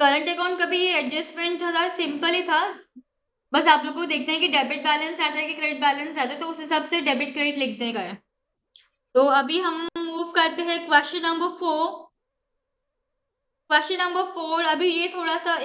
करंट अकाउंट का भी ये एडजस्टमेंट थोड़ा सिंपल ही था, बस आप लोग को देखना है कि डेबिट बैलेंस आता है कि क्रेडिट बैलेंस आता है, तो उस हिसाब से डेबिट क्रेडिट लिख देने का है। तो अभी हम मूव करते हैं क्वेश्चन नंबर 4। क्वेश्चन नंबर 4, अभी ये थोड़ा सा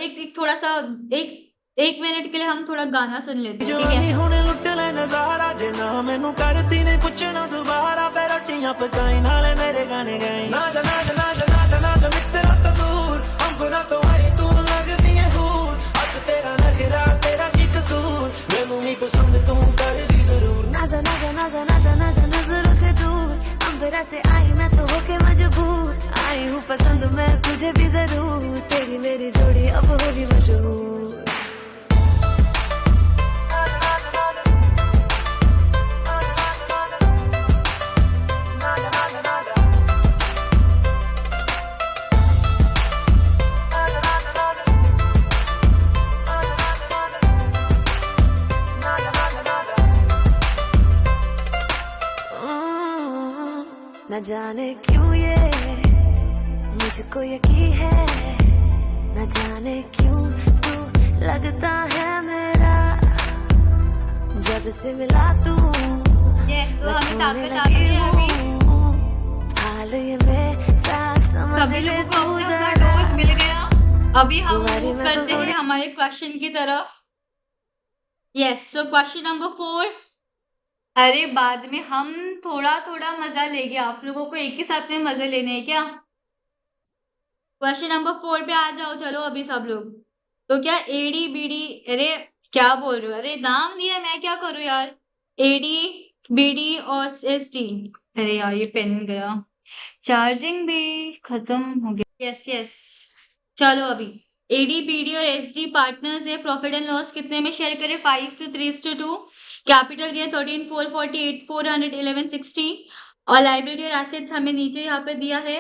एक मिनट के लिए हम थोड़ा गाना सुन लेते हैं। ठीक है, हुण लुट ले नजारा जे ना मैनू करती ने पुछना दोबारा, फिर रोटियां पकाई नाले मेरे गाने गाई। ना जा ना जा ना जा ना जा ना जा मित्रा तो दूर, अंबरा तो आई तू लगदी है हूर, अज तेरा नखरा तेरा की कसूर, मैनू नहीं पसंद तू कर दी जरूर। ना जा ना जा ना जा ना जा ना जा नजरों से दूर, अंबरा से आई मैं तो होके मजबूर, आई हूँ पसंद मैं तुझे भी जरूर, तेरी मेरी जोड़ी अब होगी मशहूर। न जाने क्यों ये मुझको यकीन है, न जाने क्यों तू लगता है मेरा, जब से मिला तू यस, तो हमें ताकत आ गई है अभी। हाल ये मेरा समझ सभी ले लोगों को तू अपना अपना जरा। डोज मिल गया। अभी हम तुम्हारी मूव मैं तो करते हैं हमारे क्वेश्चन की तरफ। Yes, so question number 4। अरे बाद में हम थोड़ा थोड़ा मजा लेंगे, आप लोगों को एक ही साथ में मजे लेने हैं क्या? क्वेश्चन नंबर 4 पे आ जाओ, चलो अभी सब लोग। तो क्या एडी बीडी, अरे क्या बोल रहे हो? अरे नाम दिया, मैं क्या करूँ यार। एडी बीडी और एस डी, अरे यार ये पेन गया, चार्जिंग भी खत्म हो गया। यस यस, चलो अभी एडी बीडी और एस डी पार्टनर्स है। प्रॉफिट एंड लॉस कितने में शेयर करें? 5:3:2। कैपिटल दिया 13,448, 400, 1160। और लाइबिलिटी और एसेट्स हमें नीचे यहाँ पे दिया है।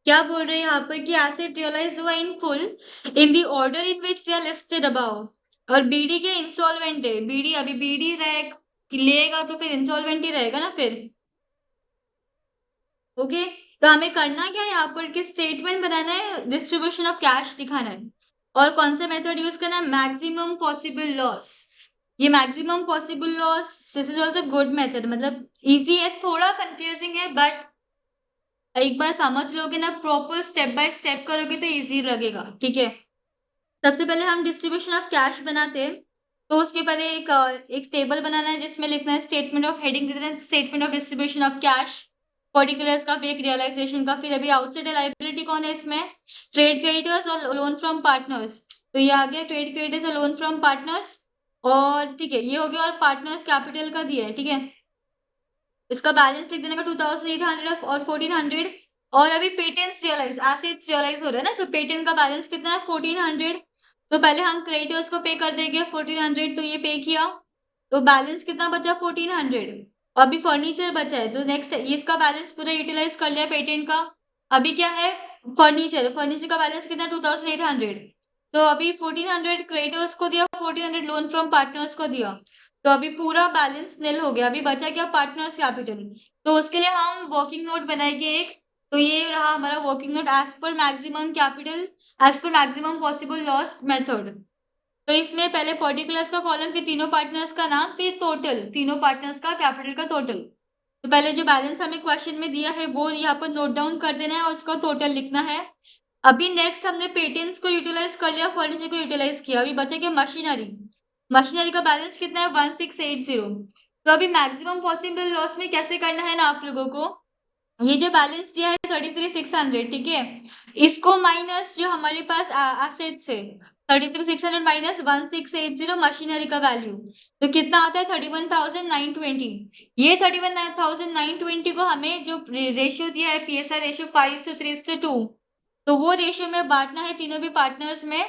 क्या बोल रहे हैं यहाँ पर कि एसेट रियलाइज हुआ in full in the order in which they are listed above. और बीडी के इंसॉल्वेंट है। बीडी अभी बीडी लेगा तो फिर इंसॉल्वेंट ही रहेगा ना फिर। ओके, तो हमें करना क्या है यहाँ पर कि स्टेटमेंट बनाना है, डिस्ट्रीब्यूशन ऑफ कैश दिखाना है, और कौन सा मेथड यूज करना है? Maximum possible loss. ये maximum possible loss, this is also good method, मतलब इजी है, थोड़ा कंफ्यूजिंग है, बट एक बार समझ लोगे ना, प्रॉपर स्टेप बाय स्टेप करोगे तो इजी लगेगा। ठीक है, सबसे पहले हम डिस्ट्रीब्यूशन ऑफ कैश बनाते हैं। तो उसके पहले एक टेबल बनाना है जिसमें लिखना है स्टेटमेंट ऑफ हेडिंग देना है, statement of distribution of cash, particulars का, फिर एक रियलाइजेशन का, फिर अभी आउटसाइड लाइबिलिटी कौन है इसमें? ट्रेड क्रेडिटर्स और लोन फ्रॉम पार्टनर्स। तो ये आ गया ट्रेड क्रेडिटर्स और लोन फ्रॉम पार्टनर्स। और ठीक है, ये हो गया। और पार्टनर्स कैपिटल का दिया है। ठीक है, इसका बैलेंस लिख देने का 2,800 और 1,400। और अभी पेटेंट्स रियलाइज, एसेट्स रियलाइज हो रहा है ना, तो पेटेंट का बैलेंस कितना है? 1,400। तो पहले हम क्रेडिटर्स को पे कर देंगे 1,400, तो ये पे किया, तो बैलेंस कितना बचा? 1,400। अभी फर्नीचर बचा है, तो नेक्स्ट इसका बैलेंस पूरा यूटिलाइज कर लिया पेटेंट का। अभी क्या है? फर्नीचर का बैलेंस कितना? 2,800। तो अभी 1,400 क्रेडिटर्स को दिया, 1,400 लोन फ्रॉम पार्टनर्स को दिया। तो अभी पूरा बैलेंस निल हो गया, अभी बचा क्या पार्टनर्स कैपिटल। तो उसके लिए हम वर्किंग नोट बनाएंगे एक। तो ये रहा हमारा working note, as per maximum capital, as per maximum possible loss method. तो इसमें पहले पर्टिकुलर्स का कॉलम, फिर तीनों पार्टनर्स का नाम, फिर टोटल तीनों पार्टनर्स का कैपिटल का टोटल। तो पहले जो बैलेंस हमें क्वेश्चन में दिया है वो यहाँ पर नोट डाउन कर देना है और उसका टोटल लिखना है। अभी नेक्स्ट हमने पेटेंट्स को यूटिलाइज कर लिया, फर्नीचर को यूटिलाइज किया, अभी बचा क्या मशीनरी। मशीनरी का बैलेंस कितना है 1680। तो अभी मैक्सिमम पॉसिबल लॉस में कैसे करना है ना आप लोगों को, ये जो बैलेंस दिया है 33,600, ठीक है, इसको माइनस जो हमारे पास एसेट्स है 33,600 माइनस 1680 मशीनरी का वैल्यू, तो कितना आता है 31,920। ये 31,920 को हमें जो रेशियो दिया है पीएसआर रेशियो 5:3:2, तो वो रेशियो में बांटना है तीनों भी पार्टनर्स में।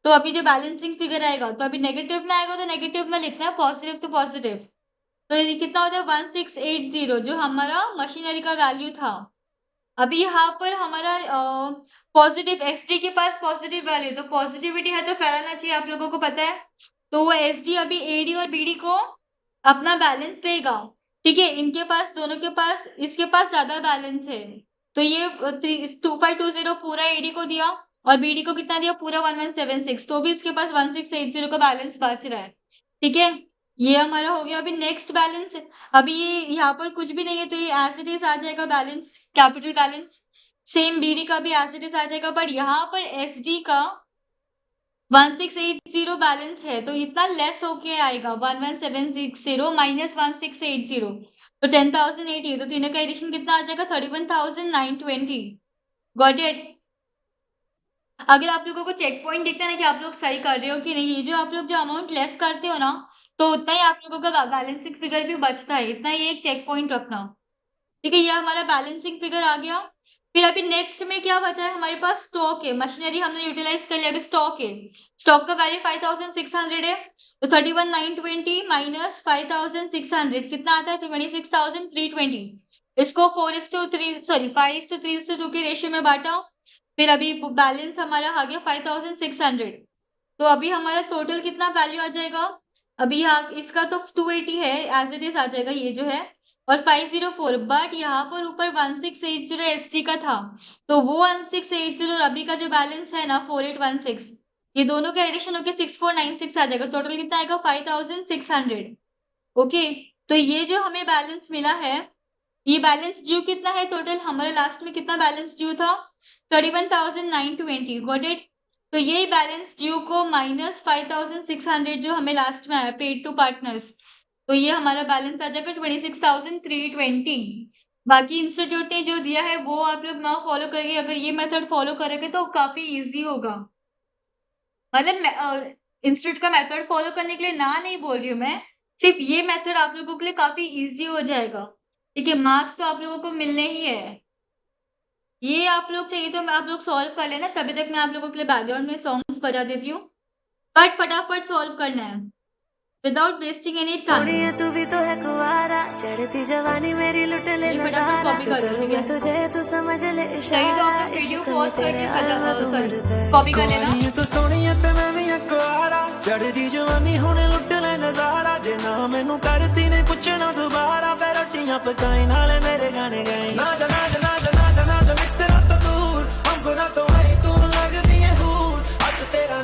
तो अभी जो बैलेंसिंग फिगर आएगा, तो अभी नेगेटिव में आएगा तो नेगेटिव में लिखना है, पॉजिटिव तो पॉजिटिव। तो ये कितना होता है 1680 जो हमारा मशीनरी का वैल्यू था। अभी यहाँ पर हमारा पॉजिटिव एसडी के पास पॉजिटिव वैल्यू, तो पॉजिटिविटी है तो फैलाना चाहिए, आप लोगों को पता है। तो वो एसडी अभी एडी और बीडी को अपना बैलेंस देगा, ठीक है, इनके पास दोनों के पास, इसके पास ज्यादा बैलेंस है, तो ये 2520 पूरा एडी को दिया और बीडी को कितना दिया पूरा 1176, तो भी इसके पास 1680 का बैलेंस बच रहा है, ठीक है। ये हमारा हो गया। अभी नेक्स्ट बैलेंस, अभी ये यहाँ पर कुछ भी नहीं है तो ये एज इट इज आ जाएगा balance, capital balance. Same BD का भी एज इट इज आ जाएगा, बट यहाँ पर एसडी का 1680 बैलेंस है तो इतना लेस होके आएगा 11,760 माइनस 1680, तो 10,080, तो तीनों का एडिशन कितना आ जाएगा 31,920। Got it. अगर आप लोगों को चेक पॉइंट दिखता है ना कि आप लोग सही कर रहे हो कि नहीं, ये जो आप लोग जो अमाउंट लेस करते हो ना, तो उतना ही आप लोगों का बैलेंसिंग फिगर भी बचता है, इतना ही एक चेक पॉइंट रखना, ठीक है। ये हमारा बैलेंसिंग फिगर आ गया। फिर अभी नेक्स्ट में क्या बचा है हमारे पास, स्टॉक है, मशीनरी हमने यूटिलाइज कर लिया, अभी स्टॉक है, स्टॉक का वैल्यू 5,600 है, तो 31,920 माइनस 5,600 कितना आता है 26,320। इसको 5:3:2 के रेशियो में बांटा, फिर अभी बैलेंस हमारा आ गया 5,600। तो अभी हमारा टोटल कितना वैल्यू आ जाएगा, अभी यहाँ इसका तो 280 है एज इट इज आ जाएगा ये जो है, और 504, बट यहाँ पर ऊपर 1680 एसटी का था, तो वो 1680 और अभी का जो बैलेंस है ना 4816, ये दोनों का एडिशन होकर 6496 आ जाएगा, टोटल कितना आएगा 5,600। ओके, तो ये जो हमें बैलेंस मिला है, ये बैलेंस ड्यू कितना है टोटल, हमारे लास्ट में कितना बैलेंस ड्यू था 31,920। Got it. तो ये बैलेंस ड्यू को माइनस 5,600 जो हमें लास्ट में आया पेड टू पार्टनर्स, तो ये हमारा बैलेंस आ जाएगा 26,320। बाकी इंस्टीट्यूट ने जो दिया है वो आप लोग ना फॉलो करेंगे, अगर ये मेथड फॉलो करेंगे तो काफी इजी होगा। मतलब इंस्टीट्यूट का मेथड फॉलो करने के लिए ना नहीं बोल रही हूँ मैं, सिर्फ ये मेथड आप लोगों के लिए काफी इजी हो जाएगा, ठीक है। मार्क्स तो आप लोगों को मिलने ही है, ये आप लोग चाहिए तो आप लोग सॉल्व कर लेना, तभी तक मैं आप लोगों के लिए बैकग्राउंड में सॉन्ग्स बजा देती हूँ, बट फटाफट सॉल्व करना है विदाउट वेस्टिंग एनी टाइम। तू भी तो है कुवारा, चढ़ती जवानी मेरी लुट ले ये फटाफट कॉपी कर लो, ठीक है। तुझे तू समझ ले सही तो आपने वीडियो पॉज करके कॉपी कर लेना। तू सोहणीए ते मैं भी अकवारा, चढ़दी जवानी हुणे लुट ले नजारा, जे ना मैनू करती ने पुछना दोबारा, फिर रोटियां पकाई नाले मेरे गाने गाए, ना जा ना जा ना जा ना जा ना जा मित्रा तो दूर, अंबरा तो आई तू लगदी है हूर, आज तेरा।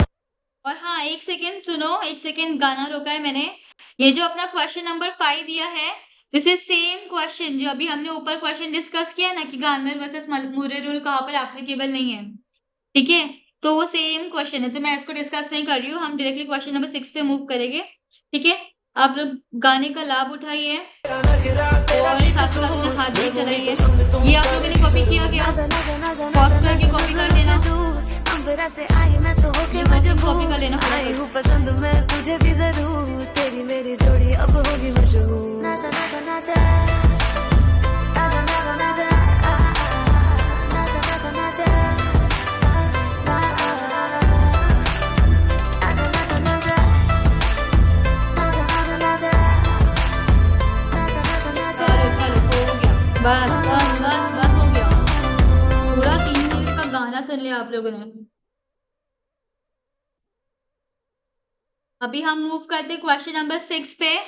और हाँ, एक सेकेंड सुनो, एक सेकेंड गाना रोका है मैंने। ये जो अपना क्वेश्चन नंबर 5 दिया है, दिस इज सेम क्वेश्चन जो अभी हमने ऊपर क्वेश्चन डिस्कस किया ना कि गार्नर वर्सेस मुरे रूल कहाँ पर एप्लीकेबल नहीं है, ठीक है, तो वो सेम क्वेश्चन है, तो मैं इसको डिस्कस नहीं कर रही हूँ, हम डायरेक्टली क्वेश्चन नंबर 6 पे मूव करेंगे, ठीक है। आप लोग गाने का लाभ उठाइए और साथ साथ में हाथ भी चलाइए। ये आप लोगों ने कॉपी किया क्या, पॉज करके कॉपी कर देना, से आई मैं तो होके ये मजबूर, कॉपी कर लेना। आई हूँ पसंद मैं तुझे भी जरूर, तेरी मेरी जोड़ी अब होगी मशहूर। नाचा नाचा नाचा नाचा नाचा नाचा नाचा नाचा नाचा बस बस बस बस हो गया, पूरा 3 मिनट का गाना सुन लिया आप लोगों ने। अभी हम मूव करते क्वेश्चन नंबर 6 पे।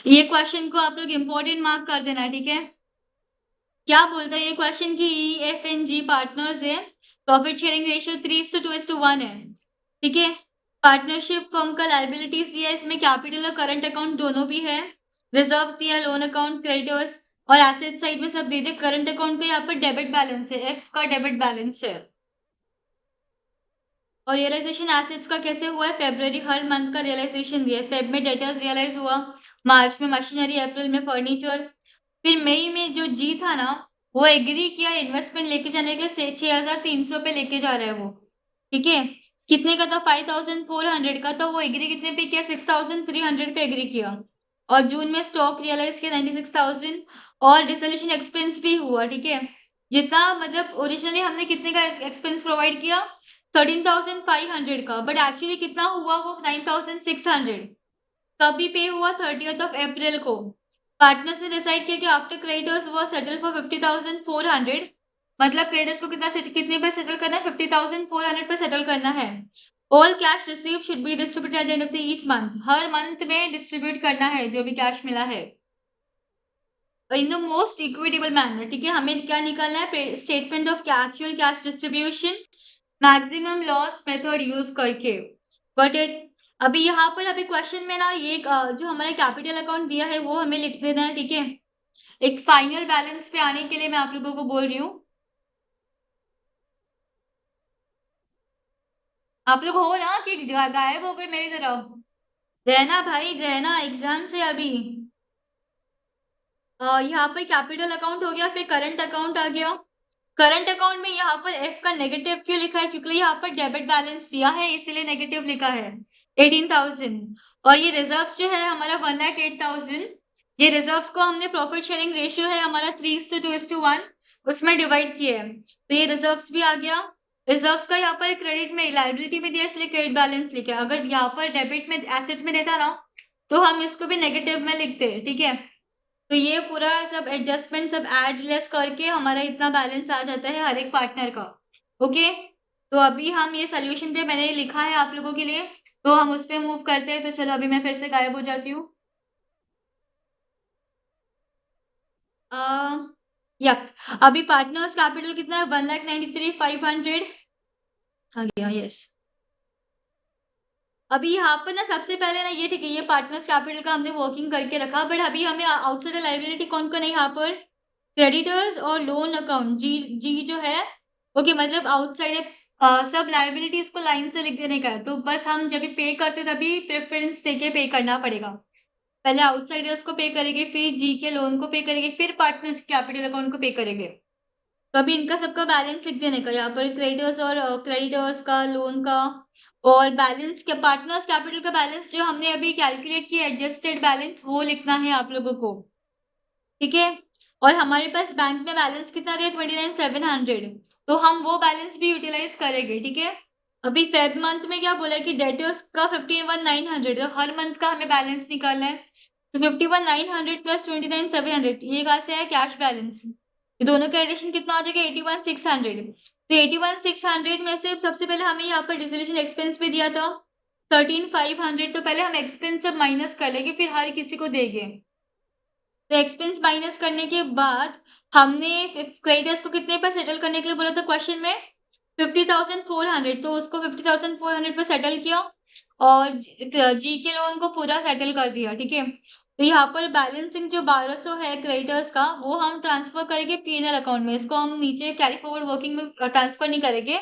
ये क्वेश्चन को आप लोग इम्पोर्टेंट मार्क कर देना, ठीक है। क्या बोलता है ये क्वेश्चन की EFNG पार्टनर्स है, प्रॉफिट शेयरिंग रेशियो 3:2:1 है, ठीक है। पार्टनरशिप फर्म का लाइबिलिटीज दिया है, इसमें कैपिटल और करंट अकाउंट दोनों भी है, रिजर्व्स दिया, लोन अकाउंट, क्रेडिटर्स और एसेट साइड में सब दे दे। करंट अकाउंट का यहाँ पर डेबिट बैलेंस है, F का डेबिट बैलेंस है। और रियलाइजेशन एसेट्स का कैसे हुआ है, फेब्रुवरी हर मंथ का रियलाइजेशन दिया है। फेब में डेटर्स रियलाइज हुआ, मार्च में मशीनरी, अप्रैल में फर्नीचर। फिर मई में जो जी था ना, वो एग्री किया इन्वेस्टमेंट लेके जाने के लिए 6,300 पे लेके जा रहा है वो, ठीक है। कितने का था, 5,400 का, तो वो एग्री कितने पे किया, 6,300 पे एग्री किया। और जून में स्टॉक रियलाइज किया 96,000 और डिसोल्यूशन एक्सपेंस भी हुआ, ठीक है। जितना मतलब ओरिजिनली हमने कितने का एक्सपेंस प्रोवाइड किया, 13,500 का, बट एक्चुअली कितना हुआ वो 9,600। कभी पे हुआ 30th ऑफ अप्रैल को। पार्टनर्स ने डिसाइड किया कि आफ्टर क्रेडिटर्स वो सेटल फॉर 50,400, मतलब क्रेडिटर्स को कितने पे सेटल करना है, 50,400 पे सेटल करना है। All cash receive should be distributed at the end of the each month, her month में डिस्ट्रीब्यूट करना है जो भी कैश मिला है in the most equitable manner, ठीक है। हमें क्या निकालना है, statement of actual cash distribution maximum loss method use करके। बट अभी यहाँ पर अभी क्वेश्चन में ना ये जो हमारा कैपिटल अकाउंट दिया है वो हमें लिख देना है, ठीक है। एक फाइनल बैलेंस पे आने के लिए मैं आप लोगों को बोल रही हूँ। आप लोग हो ना कि गायब हो गए मेरी तरफ, रहना भाई रहना, एग्जाम से अभी। यहाँ पर कैपिटल अकाउंट हो गया, फिर करंट अकाउंट आ गया। करंट अकाउंट में यहाँ पर F का नेगेटिव क्यों लिखा है, क्योंकि यहाँ पर डेबिट बैलेंस दिया है इसीलिए नेगेटिव लिखा है 18,000। और ये रिजर्व्स जो है हमारा 1,08,000। ये रिजर्व्स को हमने प्रॉफिट शेयरिंग रेशियो है हमारा 3:2:1 उसमें डिवाइड किया है, तो ये रिजर्व्स भी आ गया। रिजर्व्स का यहाँ पर क्रेडिट में लाइबिलिटी में दिया इसलिए क्रेडिट बैलेंस लिखा। अगर यहाँ पर डेबिट में एसेट में देता ना तो हम इसको भी नेगेटिव में लिखते, ठीक है। तो ये पूरा सब एडजस्टमेंट सब ऐड लेस करके हमारा इतना बैलेंस आ जाता है हर एक पार्टनर का, ओके। तो अभी हम ये सोल्यूशन पे मैंने लिखा है आप लोगों के लिए, तो हम उस पर मूव करते हैं। तो चलो अभी मैं फिर से गायब हो जाती हूँ। यप, अभी पार्टनर्स कैपिटल कितना है, 1,93,500 आ गया, यस। अभी यहाँ पर ना सबसे पहले ना ये ठीक है, ये पार्टनर्स कैपिटल का हमने वर्किंग करके रखा, बट अभी हमें आउटसाइड लाइबिलिटी कौन कौन है यहाँ पर, क्रेडिटर्स और लोन अकाउंट, जी जो है, ओके, मतलब आउटसाइड सब लाइबिलिटीज को लाइन से लिख देने का है। तो बस हम जब भी पे करते तभी प्रेफरेंस देके पे करना पड़ेगा। पहले आउटसाइडर्स को पे करेंगे, फिर जी के लोन को पे करेंगे, फिर पार्टनर्स कैपिटल अकाउंट को पे करेंगे। तो अभी इनका सबका बैलेंस लिख देने का, यहाँ पर क्रेडिटर्स और क्रेडिटर्स का, लोन का और बैलेंस के पार्टनर्स कैपिटल का बैलेंस जो हमने अभी कैलकुलेट किया एडजस्टेड बैलेंस वो लिखना है आप लोगों को, ठीक है। और हमारे पास बैंक में बैलेंस कितना दिया, 29,700, तो हम वो बैलेंस भी यूटिलाइज करेंगे, ठीक है। अभी फेब मंथ में क्या बोला कि डेटर्स का 51,900, तो हर मंथ का हमें बैलेंस निकालना है। तो 51,900 प्लस 29,700 ये कहाँ से है, कैश बैलेंस। ये दोनों का एडिशन कितना हो जाएगा, 81,600। तो 81,600 में से सबसे पहले हमें यहाँ पर डिसोल्यूशन एक्सपेंस भी दिया था 13,500, तो पहले हम एक्सपेंस सब माइनस कर लेंगे फिर हर किसी को देंगे। तो एक्सपेंस माइनस करने के बाद हमने क्रेडिटर्स को कितने पर सेटल करने के लिए बोला था क्वेश्चन में, 50,400, तो उसको 50,400 पे सेटल किया और जी के लोन को पूरा सेटल कर दिया, ठीक है। तो यहाँ पर बैलेंसिंग जो 1,200 है क्रेडिटर्स का वो हम ट्रांसफर करेंगे P&L अकाउंट में, इसको हम नीचे कैरी फॉरवर्ड वर्किंग में ट्रांसफर नहीं करेंगे।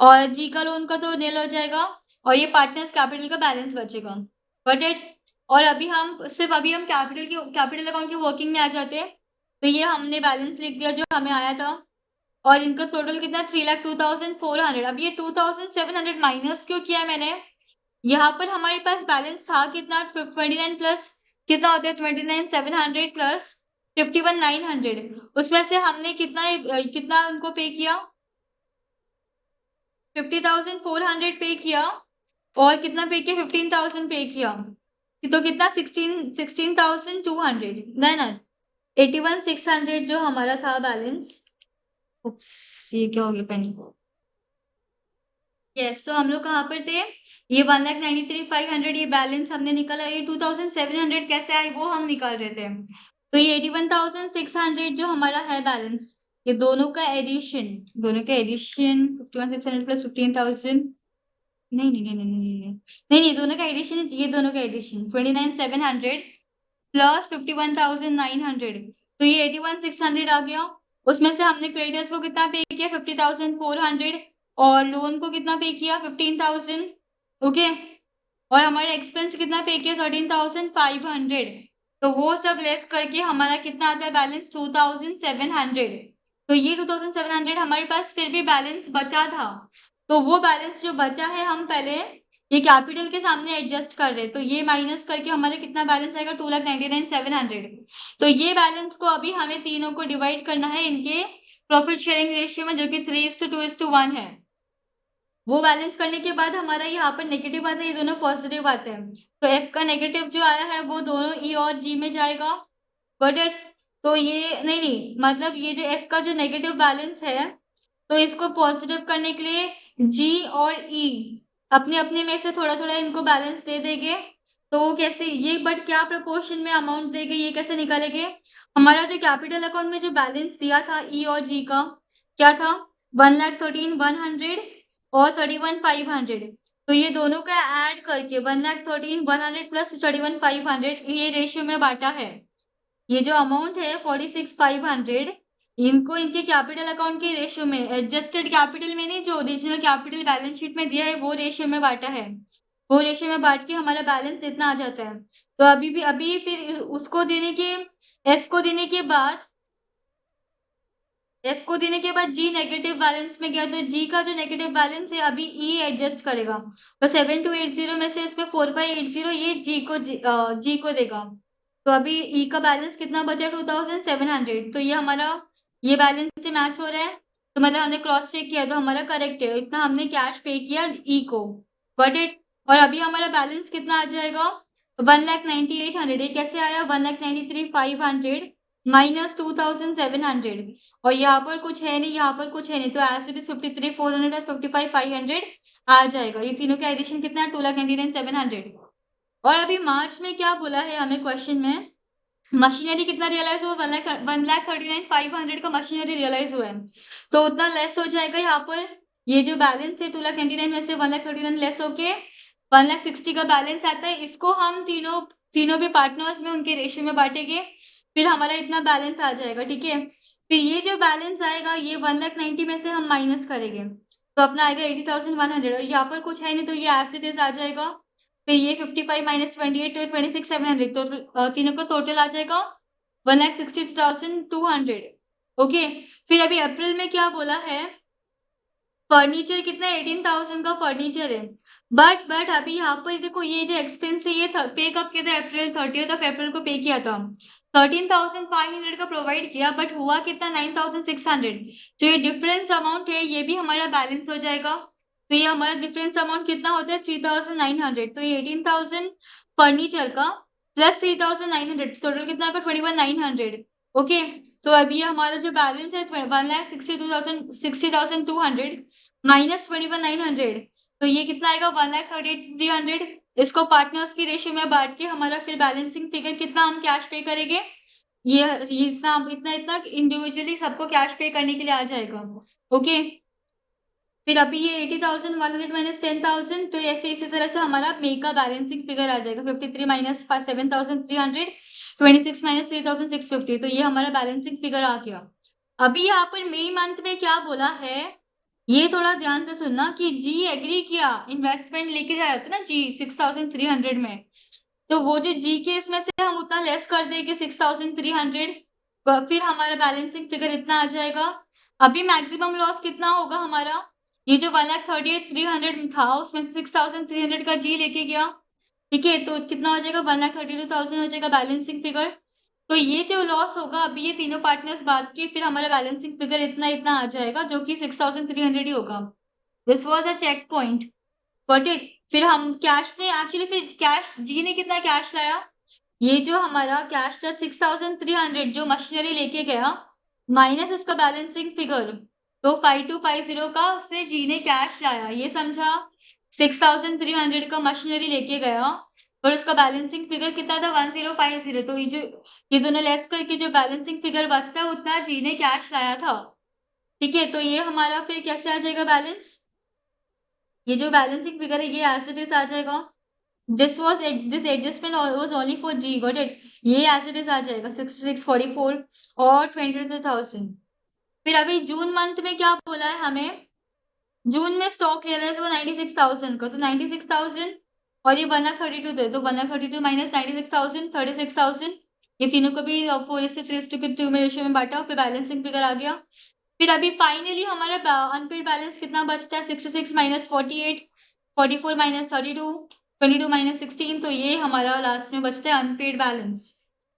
और जी का लोन का तो नील हो जाएगा और ये पार्टनर्स कैपिटल का बैलेंस बचेगा, बट इट। और अभी हम कैपिटल अकाउंट की वर्किंग में आ जाते हैं। तो ये हमने बैलेंस लिख दिया जो हमें आया था और इनका टोटल कितना, 3,02,400। अब ये 2,700 माइनस क्यों किया है मैंने, यहाँ पर हमारे पास बैलेंस था कितना, 29 प्लस कितना होता है 29,700 प्लस 51,900, उसमें से हमने कितना उनको पे किया, 50,400 पे किया और कितना पे किया, 15,000 पे किया, तो कितना 16,200 ना 81,600 जो हमारा था बैलेंस। ये क्या हो गया पेन, यस। तो हम लोग कहाँ पर थे, ये 1,93,500 ये बैलेंस हमने निकाला। ये 2,700 कैसे आई वो हम निकाल रहे थे। तो ये 81,600 जो हमारा है बैलेंस, ये दोनों का एडिशन 51,600 प्लस 15,000 नहीं नहीं नहीं नहीं नहीं नहीं नहीं नहीं दोनों का एडिशन, ये दोनों का एडिशन 29,700 प्लस 51,900, तो ये 81,600 आ गया। उसमें से हमने क्रेडिटर्स को कितना पे किया 50,400 और लोन को कितना पे किया 15,000। ओके, और हमारा एक्सपेंस कितना पे किया 13,500। तो वो सब लेस करके हमारा कितना आता है बैलेंस 2,700। तो ये 2,700 हमारे पास फिर भी बैलेंस बचा था। तो वो बैलेंस जो बचा है हम पहले ये कैपिटल के सामने एडजस्ट कर रहे हैं। तो ये माइनस करके हमारे कितना बैलेंस आएगा 2,99,700। तो ये बैलेंस को अभी हमें तीनों को डिवाइड करना है इनके प्रॉफिट शेयरिंग रेशियो में, जो कि 3:2:1 है। वो बैलेंस करने के बाद हमारा यहाँ पर नेगेटिव आता है, ये दोनों पॉजिटिव आते हैं। तो एफ का नेगेटिव जो आया है वो दोनों ई और जी में जाएगा। Got it. तो ये नहीं मतलब ये जो एफ का जो नेगेटिव बैलेंस है, तो इसको पॉजिटिव करने के लिए जी और ई अपने अपने में से थोड़ा थोड़ा इनको बैलेंस दे देंगे। तो वो कैसे ये बट क्या प्रोपोर्शन में अमाउंट देंगे ये कैसे निकालेंगे। हमारा जो कैपिटल अकाउंट में जो बैलेंस दिया था ई और जी का क्या था 1,13,100 और 31,500। तो ये दोनों का ऐड करके 1,13,100 प्लस 31,500 ये रेशियो में बांटा है। ये जो अमाउंट है 46,500 इनको इनके कैपिटल अकाउंट के रेशियो में, एडजस्टेड कैपिटल में नहीं, जो ओरिजिनल कैपिटल बैलेंस शीट में दिया है वो रेशियो में बांटा है। वो रेशियो में बांट के हमारा बैलेंस इतना आ जाता है। तो अभी फिर उसको देने के एफ को देने के बाद जी नेगेटिव बैलेंस में गया, तो जी का जो नेगेटिव बैलेंस है अभी ई एडजस्ट करेगा। तो 7,280 में से इसमें 4,580 ये जी को देगा। तो अभी ई का बैलेंस कितना बचा 2,700। तो ये हमारा ये बैलेंस से मैच हो रहा है। तो मतलब हमने क्रॉस चेक किया तो हमारा करेक्ट है, इतना हमने कैश पे किया ई को। Got it. और अभी हमारा बैलेंस कितना आ जाएगा 1,98,800। ये कैसे आया 1,93,500 माइनस 2,700 और यहाँ पर कुछ है नहीं, यहाँ पर कुछ है नहीं, तो एज इट इज 53,400 और 55,500 आ जाएगा। ये तीनों का एडिशन कितना है 2,99,700। और अभी मार्च में क्या बोला है हमें क्वेश्चन में, मशीनरी कितना रियलाइज हुआ 1,39,500 का मशीनरी रियलाइज हुआ है। तो उतना लेस हो जाएगा यहाँ पर। ये जो बैलेंस है 2,99 में से 1,39 लेस होके 1,60 का बैलेंस आता है। इसको हम तीनों भी पार्टनर्स में उनके रेशियो में बांटेंगे, फिर हमारा इतना बैलेंस आ जाएगा। ठीक है, फिर ये जो बैलेंस आएगा ये 1,90 में से हम माइनस करेंगे तो अपना आएगा 80,100 और यहाँ पर कुछ है नहीं तो ये एज इट इज आ जाएगा। फिर ये 55 माइनस 28 तो 26,700, तो तीनों का टोटल आ जाएगा 1,62,200। ओके, फिर अभी अप्रैल में क्या बोला है, फर्नीचर कितना 18,000 का फर्नीचर है। बट अभी यहाँ पर देखो ये जो एक्सपेंस है ये पे कब किया था अप्रैल 30 अप्रैल को पे किया था। 13,500 का प्रोवाइड किया बट हुआ कितना 9,600। जो ये डिफरेंस अमाउंट है ये भी हमारा बैलेंस हो जाएगा। तो ये हमारा डिफरेंस अमाउंट कितना होता है 3,900। तो ये 18,000 फर्नीचर का प्लस 3,900 टोटल कितना होगा 21,900। ओके, तो अभी हमारा जो बैलेंस है 1,60,200 माइनस 21,900, तो ये कितना आएगा 1,38,300। इसको पार्टनर्स की रेशियो में बांट के हमारा फिर बैलेंसिंग फिगर कितना हम कैश पे करेंगे, ये इतना इंडिविजुअली सबको कैश पे करने के लिए आ जाएगा। ओके, फिर अभी ये 80,100 माइनस 10,000, तो ऐसे इसी तरह से हमारा मे का बैलेंसिंग फिगर आ जाएगा 53 माइनस 7,300, 26 माइनस 3,650। तो ये हमारा बैलेंसिंग फिगर आ गया। अभी यहाँ पर मई मंथ में क्या बोला है ये थोड़ा ध्यान से सुनना कि जी एग्री किया इन्वेस्टमेंट लेके जाया था ना जी 6,300 में, तो वो जो जी के इसमें से हम उतना लेस कर देंगे 6,300, फिर हमारा बैलेंसिंग फिगर इतना आ जाएगा। अभी मैक्सिमम लॉस कितना होगा हमारा, ये जो 1,38,300 था उसमें से 6,300 का जी लेके गया। ठीक है, तो कितना हो जाएगा 1,32,000 हो जाएगा बैलेंसिंग फिगर। तो ये जो लॉस होगा अभी ये तीनों पार्टनर्स बात के फिर हमारा बैलेंसिंग फिगर इतना आ जाएगा जो कि 6,300 ही होगा। This was a check point. Got it. फिर हम कैश ने एक्चुअली फिर कैश जी ने कितना कैश लाया, ये जो हमारा कैश था 6,300 जो मशीनरी लेके गया माइनस उसका बैलेंसिंग फिगर, तो 5,250 का उसने जी ने कैश लाया, ये समझा। 6,300 का मशीनरी लेके गया और उसका बैलेंसिंग फिगर कितना था 1050। तो ये दोनों लेस करके जो बैलेंसिंग फिगर बचता है उतना जी ने कैश लाया था। ठीक है, तो ये हमारा फिर कैसे आ जाएगा बैलेंस, ये जो बैलेंसिंग फिगर है ये एज इट इज आ जाएगा। This adjustment was only for G, got it. ये एज इट इज आ जाएगा 6644 और 22,000। फिर अभी जून मंथ में क्या बोला है हमें, जून में स्टॉक ले रहा है वो 96,000 का, तो 96,000 और ये 1,32 थे, तो 1,32 माइनस 96,000 36,000, ये तीनों को भी 4:3:2 में रेशियो में बांटा, फिर बैलेंसिंग फिगर आ गया। फिर अभी फाइनली हमारा अनपेड बैलेंस कितना बचता है 66 माइनस 48, 44 माइनस 32, 22 माइनस 16, तो ये हमारा लास्ट में बचता है अनपेड बैलेंस।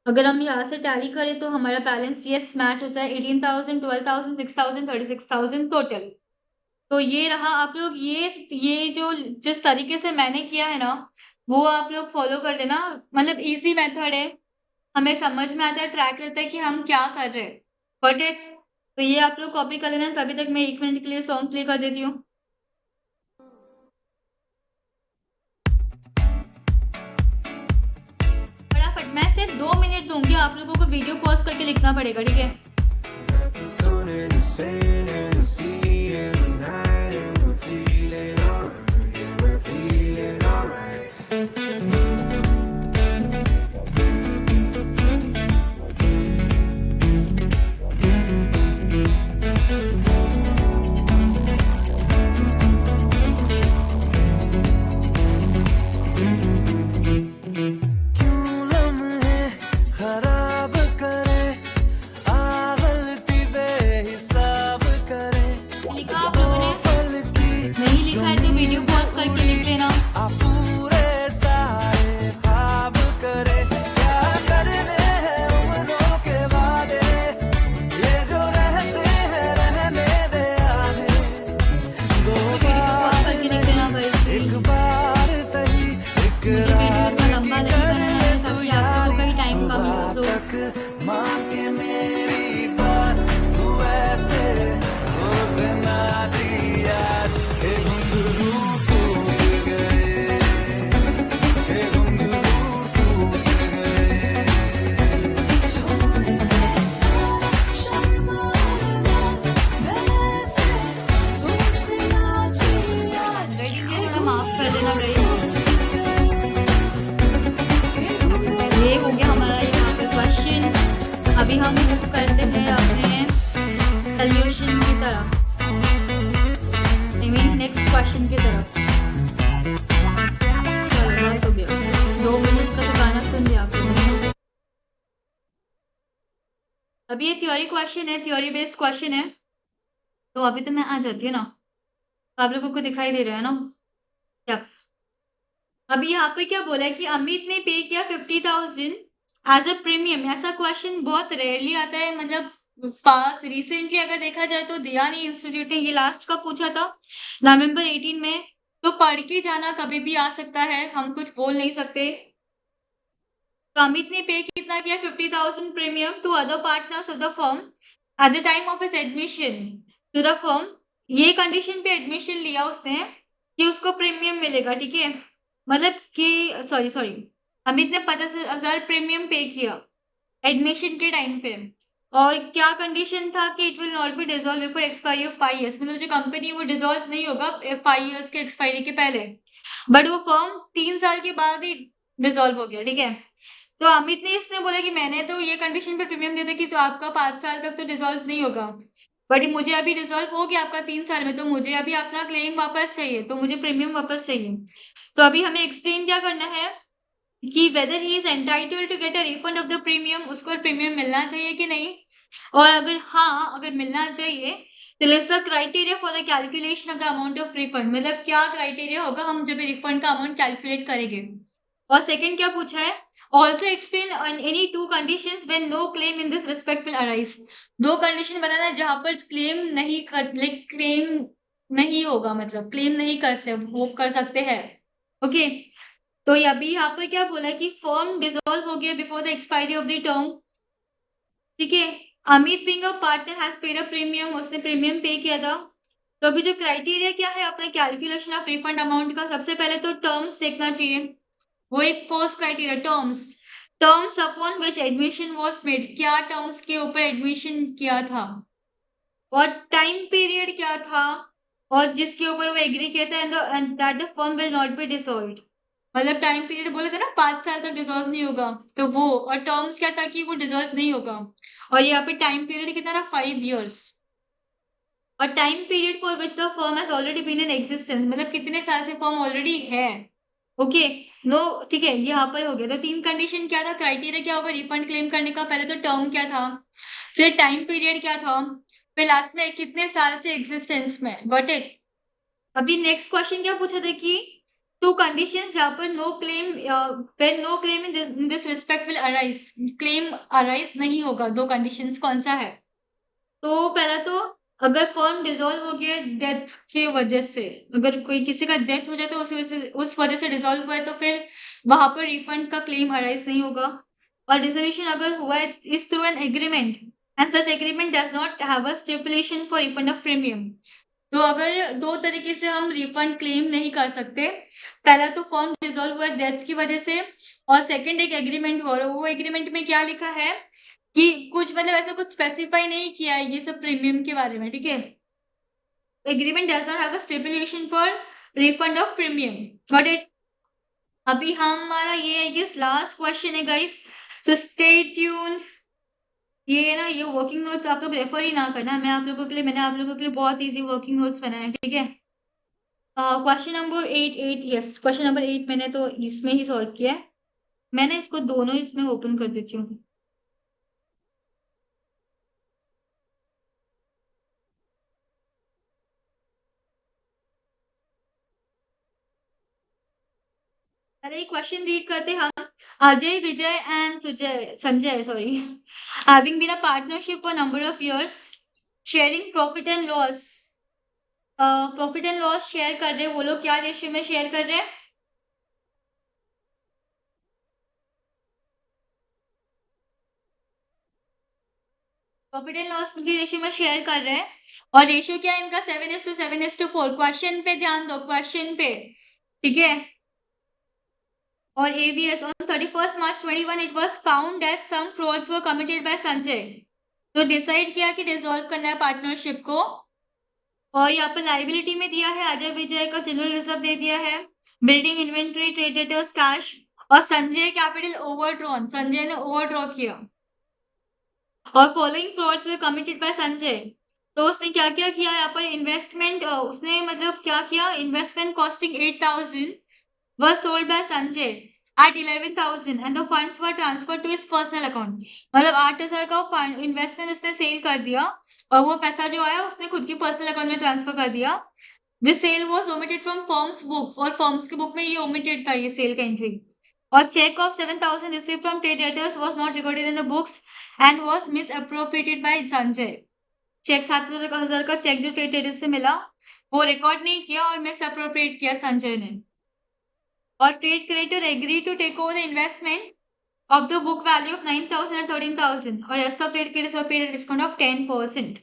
अगर हम यहाँ से टैली करें तो हमारा बैलेंस यस मैच होता है 18,000, 12,000, 6,000, 36,000 टोटल। तो ये रहा, आप लोग ये जो जिस तरीके से मैंने किया है ना वो आप लोग फॉलो कर लेना, मतलब इजी मेथड है, हमें समझ में आता है, ट्रैक रहता है कि हम क्या कर रहे हैं, गॉट इट। तो ये आप लोग कॉपी कर लेना, तभी तक मैं 1 मिनट के लिए सॉन्ग प्ले कर देती हूँ। फटाफट, मैं सिर्फ 2 मिनट दूंगी, आप लोगों को वीडियो पॉज करके लिखना पड़ेगा, ठीक है। लिखा आप लोगों ने? नहीं लिखा है तो वीडियो पॉज करके लिख लेना। वीडियो पॉज करके लिख लेना भाई प्लीज। मुझे वीडियो इतना लंबा नहीं करना है ताकि आप लोगों का ही टाइम कम यूज हो। रेडिंग किसी का माफ कर देना गाइस। ये हो गया हमारा यहाँ पे क्वेश्चन। अभी हम मूव करते हैं अपने सोल्यूशन की तरफ, आई मीन नेक्स्ट क्वेश्चन की तरफ। चलो बस हो गया, 2 मिनट का तो गाना सुन लिया आप लोगों ने। अभी ये थ्योरी क्वेश्चन है, थ्योरी बेस्ड क्वेश्चन है, तो अभी तो मैं आ जाती हूँ ना, आप लोगों को दिखाई दे रहा है ना। क्या अभी यहाँ पे क्या बोला है कि अमित ने पे किया 50,000 एज अ प्रीमियम। ऐसा क्वेश्चन बहुत रेयरली आता है, मतलब पास रिसेंटली अगर देखा जाए तो दिया नहीं इंस्टीट्यूट ने, ये लास्ट का पूछा था नवंबर 18 में, तो पढ़ के जाना, कभी भी आ सकता है, हम कुछ बोल नहीं सकते। तो अमित ने पे कितना किया 50,000 premium to other partners of the firm at the time of his admission to the firm. ये कंडीशन पे एडमिशन लिया उसने कि उसको प्रीमियम मिलेगा, ठीक है, मतलब कि सॉरी अमित ने 50,000 प्रीमियम पे किया एडमिशन के टाइम पे, और क्या कंडीशन था कि it will not be dissolve before expiry of 5 years, मतलब जो कंपनी वो डिसॉल्व नहीं होगा 5 years के एक्सपायरी के पहले, बट वो फर्म 3 साल के बाद ही डिसॉल्व हो गया, ठीक है। तो अमित ने इसने बोला कि मैंने तो ये कंडीशन पे प्रीमियम दिया था कि तो आपका 5 साल तक तो डिसॉल्व नहीं होगा, बट मुझे अभी डिसॉल्व हो गया आपका 3 साल में, तो मुझे अभी अपना क्लेम वापस चाहिए, तो मुझे प्रीमियम वापस चाहिए। तो अभी हमें एक्सप्लेन क्या करना है कि whether he is entitled to get a refund of the premium, उसको प्रीमियम मिलना चाहिए कि नहीं, और अगर हाँ अगर मिलना चाहिए तो is the criteria for the calculation of the amount of refund, मतलब क्या क्राइटेरिया होगा हम जब रिफंड का अमाउंट कैलकुलेट करेंगे। और सेकंड क्या पूछा है, also explain on any 2 conditions when no claim in this respect will arise. 2 condition बताना जहां पर क्लेम नहीं होगा, मतलब क्लेम नहीं कर सकते हैं, ओके। तो ये अभी यहाँ पर क्या बोला कि फर्म डिसॉल्व हो गया before the expiry of the term, ठीक है। Amit being a partner has paid a premium, उसने प्रीमियम पे किया था तो अभी जो क्राइटेरिया क्या है अपने कैलकुलेशन ऑफ रिफंड अमाउंट का, सबसे पहले तो टर्म्स देखना चाहिए। वो एक first criteria, terms upon which admission was made, क्या टर्म्स के ऊपर एडमिशन किया था, और टाइम पीरियड क्या था, और जिसके ऊपर वो एग्री किया था, and that the firm will not be dissolved. मतलब टाइम पीरियड बोले थे ना 5 साल तक डिसॉल्व नहीं होगा, तो वो, और टर्म्स क्या था कि वो डिसॉल्व नहीं होगा, और यहाँ पे टाइम पीरियड कितना था, 5 years। और time period for which the firm has already been in existence, मतलब कितने साल से फर्म ऑलरेडी है। ओके, नो, ठीक है, यहाँ पर हो गया। तो 3 कंडीशन क्या था, क्राइटेरिया क्या होगा रिफंड क्लेम करने का, पहले तो टर्म क्या था, फिर टाइम पीरियड क्या था, फिर लास्ट में कितने साल से एग्जिस्टेंस में। Got it. अभी नेक्स्ट क्वेश्चन क्या पूछा था कि 2 कंडीशंस जहाँ पर no claim, when no claim in this respect will arise, claim arise नहीं होगा, 2 कंडीशंस कौन सा है। तो पहला तो अगर फर्म डिसॉल्व हो गया डेथ की वजह से, अगर कोई किसी का डेथ हो जाए तो उस वजह से डिसॉल्व हुआ है, तो फिर वहां पर रिफंड का क्लेम अराइज नहीं होगा। और डिसोल्यूशन अगर हुआ है is through an agreement, and such agreement does not have a stipulation for refund of premium. तो अगर 2 तरीके से हम रिफंड क्लेम नहीं कर सकते, पहला तो फर्म डिसॉल्व हुआ है डेथ की वजह से, और सेकंड एक एग्रीमेंट हुआ, वो एग्रीमेंट में क्या लिखा है कि कुछ, मतलब ऐसा कुछ स्पेसिफाई नहीं किया है ये सब प्रीमियम के बारे में, ठीक है। Agreement does not have a stipulation for refund of premium. Got it. अभी हमारा ये आई गेस लास्ट क्वेश्चन है गाइस, सो स्टे ट्यून्ड। ये ना, ये वर्किंग नोट्स आप लोग रेफर ही ना करना, मैं आप लोगों के लिए, मैंने आप लोगों के लिए बहुत इजी वर्किंग नोट्स बनाए हैं, ठीक है। Question number 8 yes, question number 8 मैंने तो इसमें ही सॉल्व किया है। मैं ना इसको दोनों इसमें ओपन कर देती हूँ। पहले क्वेश्चन रीड करते हम। Ajay, Vijay and Sanjay, sorry, having been a partnership for number of years, sharing profit and loss. Profit and loss share कर रहे हैं, वो लोग क्या रेशियो में शेयर कर रहे हैं, प्रॉफिट एंड लॉस की रेशियो में शेयर कर रहे हैं। और रेशियो क्या है इनका, 7:7:4। क्वेश्चन पे ध्यान दो, क्वेश्चन पे, ठीक है। और AVS on 31st March 21 it was found that some frauds were committed by Sanjay, तो डिसाइड किया कि डिसॉल्व करना है पार्टनरशिप को। और यहाँ पर लाइबिलिटी में दिया है अजय विजय का जनरल रिजर्व दे दिया है, building inventory, trade debtors, cash, और संजय कैपिटल ओवरड्रॉन, संजय ने ओवरड्रॉ किया। और following frauds way committed by Sanjay, तो उसने क्या क्या किया यहाँ पर, इन्वेस्टमेंट, उसने मतलब क्या किया, investment costing 8,000 was sold by Sanjay at 11,000 and the funds were transferred to his personal account। मतलब 8,000 का फंड इन्वेस्टमेंट उसने सेल कर दिया, और वो पैसा जो आया उसने खुद की पर्सनल अकाउंट में ट्रांसफर कर दिया। This sale was omitted from firms book, और फर्म्स की बुक में ये ओमिटेड था, ये सेल का एंट्री। और cheque of 7,000 receive from trade debtors was not recorded in the books and was misappropriated by Sanjay. Cheque 7,000 का चेक जो ट्रेड डेटर्स से मिला वो रिकॉर्ड नहीं किया और मिसअप्रोप्रिएट किया संजय ने। और trade creditor agree to take over the investment of the book value of 9,000 and 13,000, और rest of trade creditors were paid a discount of 10%।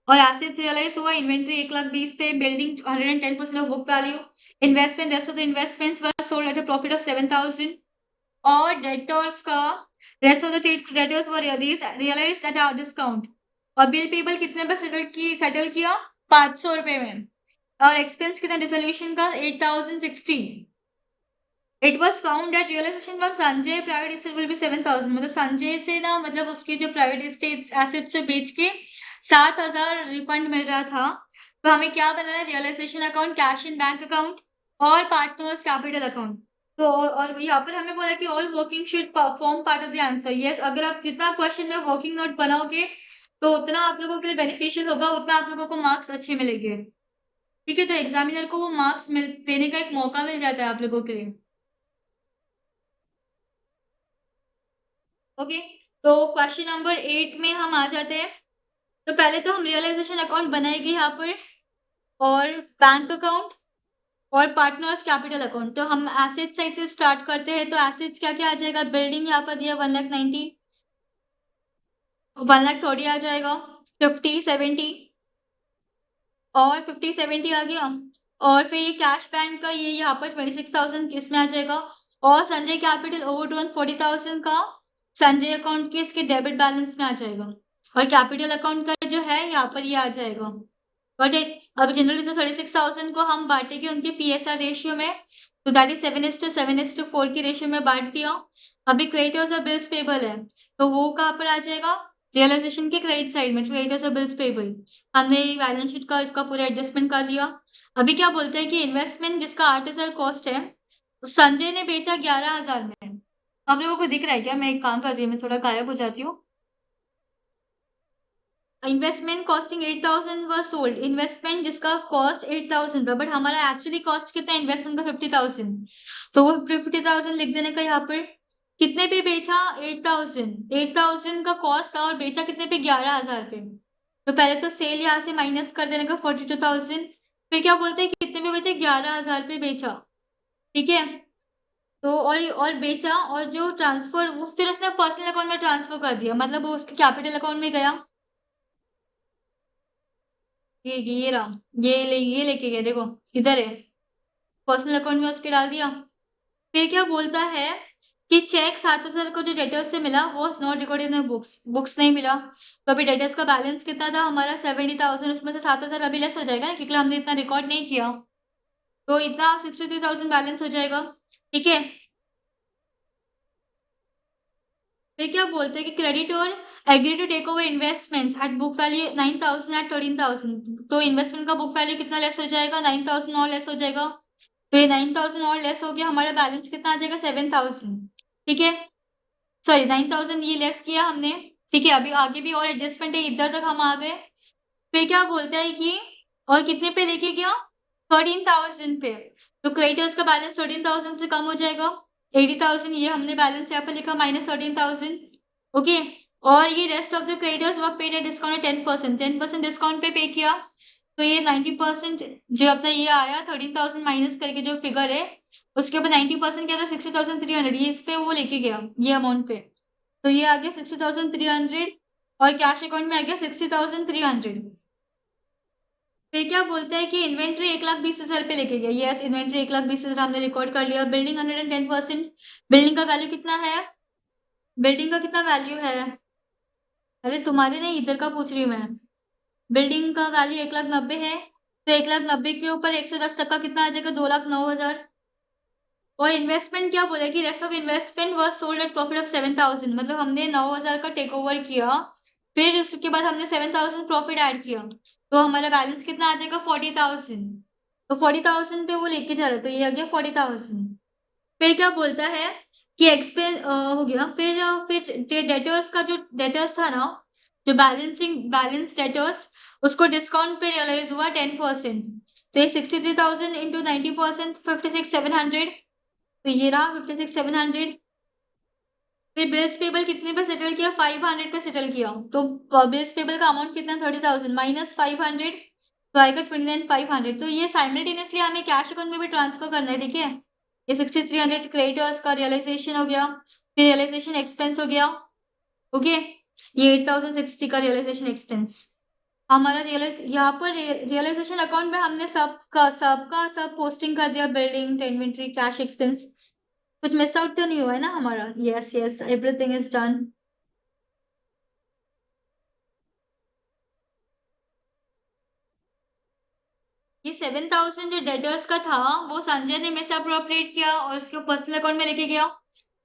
और assets realize हुआ, इन्वेंट्री 1,20,000 पे, building 110% of book value, investment, rest of the investments were sold at a profit of 7,000। और debtors का, rest of the trade creditors were realized at a discount। और bill payable कितने पे settle किया, 500 रुपए में। और एक्सपेंस कितना डिसोल्यूशन का, 8,060। It was found that realisation from Sanjay private asset will be 7,000, मतलब संजय से ना, मतलब उसके जो प्राइवेट एस्टेट एसेट से बेच के 7,000 रिफंड मिल रहा था। तो हमें क्या बनाना है, realisation account, cash in bank account, और पार्टनर्स कैपिटल अकाउंट। तो और यहाँ पर हमें बोला कि all working should form part of the answer. Yes, अगर आप जितना क्वेश्चन में वर्किंग नोट बनाओगे तो उतना आप लोगों के लिए बेनिफिशियल होगा, उतना आप लोगों को मार्क्स अच्छे मिलेंगे, ठीक है। तो एग्जामिनर को वो मार्क्स देने का एक मौका मिल जाता है आप लोगों के लिए। ओके, तो क्वेश्चन नंबर 8 में हम आ जाते हैं। तो पहले तो हम रियलाइजेशन अकाउंट बनाएंगे यहाँ पर, और बैंक अकाउंट, और पार्टनर्स कैपिटल अकाउंट। तो हम एसेट साइड से स्टार्ट करते हैं। तो एसेट्स क्या क्या आ जाएगा, बिल्डिंग यहाँ पर दिया 1,90,000, 1,30,000 आ जाएगा, 50, 70, और 50-70 आ गया। और फिर ये कैश बैंक का ये यहाँ पर 26,000 किसमें आ जाएगा। और संजय कैपिटल ओवरड्रॉन 40,000 का संजय अकाउंट के इसके डेबिट बैलेंस में आ जाएगा। और कैपिटल अकाउंट का जो है यहाँ पर ये आ जाएगा। बट अब जनरल रिजर्व 36,000 को हम बांटेंगे उनके PSR रेशियो में, तो दैट इज 7:7:4 की रेशियो में बांट दिया। अभी क्रेडिटर्स और बिल्स पेबल है, तो वो कहाँ पर आ जाएगा, रियलाइजेशन के क्रेडिट साइड में, क्रेडिटर्स और बिल्स पेबल। हमने बैलेंस शीट का इसका पूरा एडजस्टमेंट कर दिया। अभी क्या बोलते हैं कि इन्वेस्टमेंट जिसका 8,000 कॉस्ट है, संजय ने बेचा 11,000 में। आप लोगों को दिख रहा है क्या, मैं एक काम कर रही हूँ, मैं थोड़ा गायब हो जाती हूँ। Investment costing 8,000 was sold, investment जिसका कॉस्ट 8,000 था, बट हमारा एक्चुअली कॉस्ट कितना है इन्वेस्टमेंट का 50,000, तो वो 50,000 लिख देने का यहाँ पर। कितने पे बेचा, 8,000 का कॉस्ट था और बेचा कितने पे, 11,000 पे। तो पहले तो सेल यहाँ से माइनस कर देने का 42,000, फिर क्या बोलते हैं कितने पे बेचा, 11,000 पे बेचा, ठीक है। तो और बेचा, और जो ट्रांसफर वो फिर उसने पर्सनल अकाउंट में ट्रांसफर कर दिया, मतलब वो उसके कैपिटल अकाउंट में गया। ये रहा, ये लेके गया, देखो इधर है, पर्सनल अकाउंट में उसके डाल दिया। फिर क्या बोलता है कि चेक 7,000 को जो डेटर्स से मिला वो नॉट रिकॉर्डेड इन बुक्स नहीं मिला। तो अभी डेटर्स का बैलेंस कितना था हमारा 70,000, उसमें से 7,000 अभी लेस हो जाएगा ना, क्योंकि हमने इतना रिकॉर्ड नहीं किया, तो इतना 63,000 बैलेंस हो जाएगा, ठीक है। फिर क्या बोलते हैं कि creditor agree to take over investments at book value 9,000 at 13,000, तो इन्वेस्टमेंट का बुक वैल्यू कितना लेस हो जाएगा, 9,000 और लेस हो जाएगा। तो ये 9,000 और लेस हो गया, हमारा बैलेंस कितना आ जाएगा, 7,000, ठीक है। सॉरी 9,000 ये लेस किया हमने, ठीक है। अभी आगे भी और एडजस्टमेंट है, इधर तक हम आ गए। फिर क्या बोलता है कि और कितने पे लेके गया, 13,000 पे, तो क्रेडिटर्स का बैलेंस 13,000 से कम हो जाएगा, 80,000 ये हमने बैलेंस यहाँ पे लिखा माइनस 13,000, ओके। और ये rest of the creditors were paid at discount 10% discount पे किया, तो ये 90% जो अपना ये आया 13,000 माइनस करके जो फिगर है उसके ऊपर 90% क्या था 60,300, ये इस पे वो लेके गया ये अमाउंट पे, तो ये आ गया 60,300 और कैश अकाउंट में आ गया 60,300। फिर क्या बोलता है कि इन्वेंट्री 1,20,000 पे लेके गया, यस इन्वेंट्री 1,20,000 हमने रिकॉर्ड कर लिया। बिल्डिंग 110%, बिल्डिंग का वैल्यू कितना है, बिल्डिंग का कितना वैल्यू है, अरे तुम्हारे नहीं इधर का पूछ रही हूँ मैं। बिल्डिंग का वैल्यू 1,90,000 है, तो 1,90,000 के ऊपर 110% कितना आ जाएगा, 2,09,000। और इन्वेस्टमेंट क्या बोला कि rest of investment was sold at profit of 7,000, मतलब हमने 9,000 का टेक ओवर किया, फिर उसके बाद हमने 7,000 प्रॉफिट ऐड किया, तो हमारा बैलेंस कितना आ जाएगा 40,000, तो 40,000 पे वो लेके जा रहा है, तो ये आ गया 40,000। फिर क्या बोलता है कि एक्सपेंस हो गया। फिर डेटर्स का जो डेटर्स था ना, जो बैलेंस डेटर्स, उसको डिस्काउंट पे रियलाइज हुआ 10%, तो ये 63,000 इंटू 90% 56,700, तो ये रहा 56,700। फिर बिल्स पेबल कितने पे सेटल किया, 500 पे सेटल किया, तो बिल्स पेबल का अमाउंट कितना 30,000 माइनस 500, तो आएगा 29,500। तो ये साइमल्टेनियसली हमें कैश अकाउंट में भी ट्रांसफर करना है, ठीक है। ये 6300 क्रेडिटर्स का रियलाइजेशन हो गया, फिर रियलाइजेशन एक्सपेंस हो गया, ओके। ये 8,060 का रियलाइजेशन एक्सपेंस हमारा यहाँ पर रियलाइजेशन अकाउंट में हमने सब पोस्टिंग कर दिया, बिल्डिंग, इन्वेंट्री, कैश एक्सपेंस, कुछ मिस आउट तो नहीं हुआ है ना हमारा, यस एवरीथिंग इज डन। ये 7,000 जो डेटर्स का था वो संजय ने मिस अप्रोप्रिएट किया और उसके पर्सनल अकाउंट में लेके गया,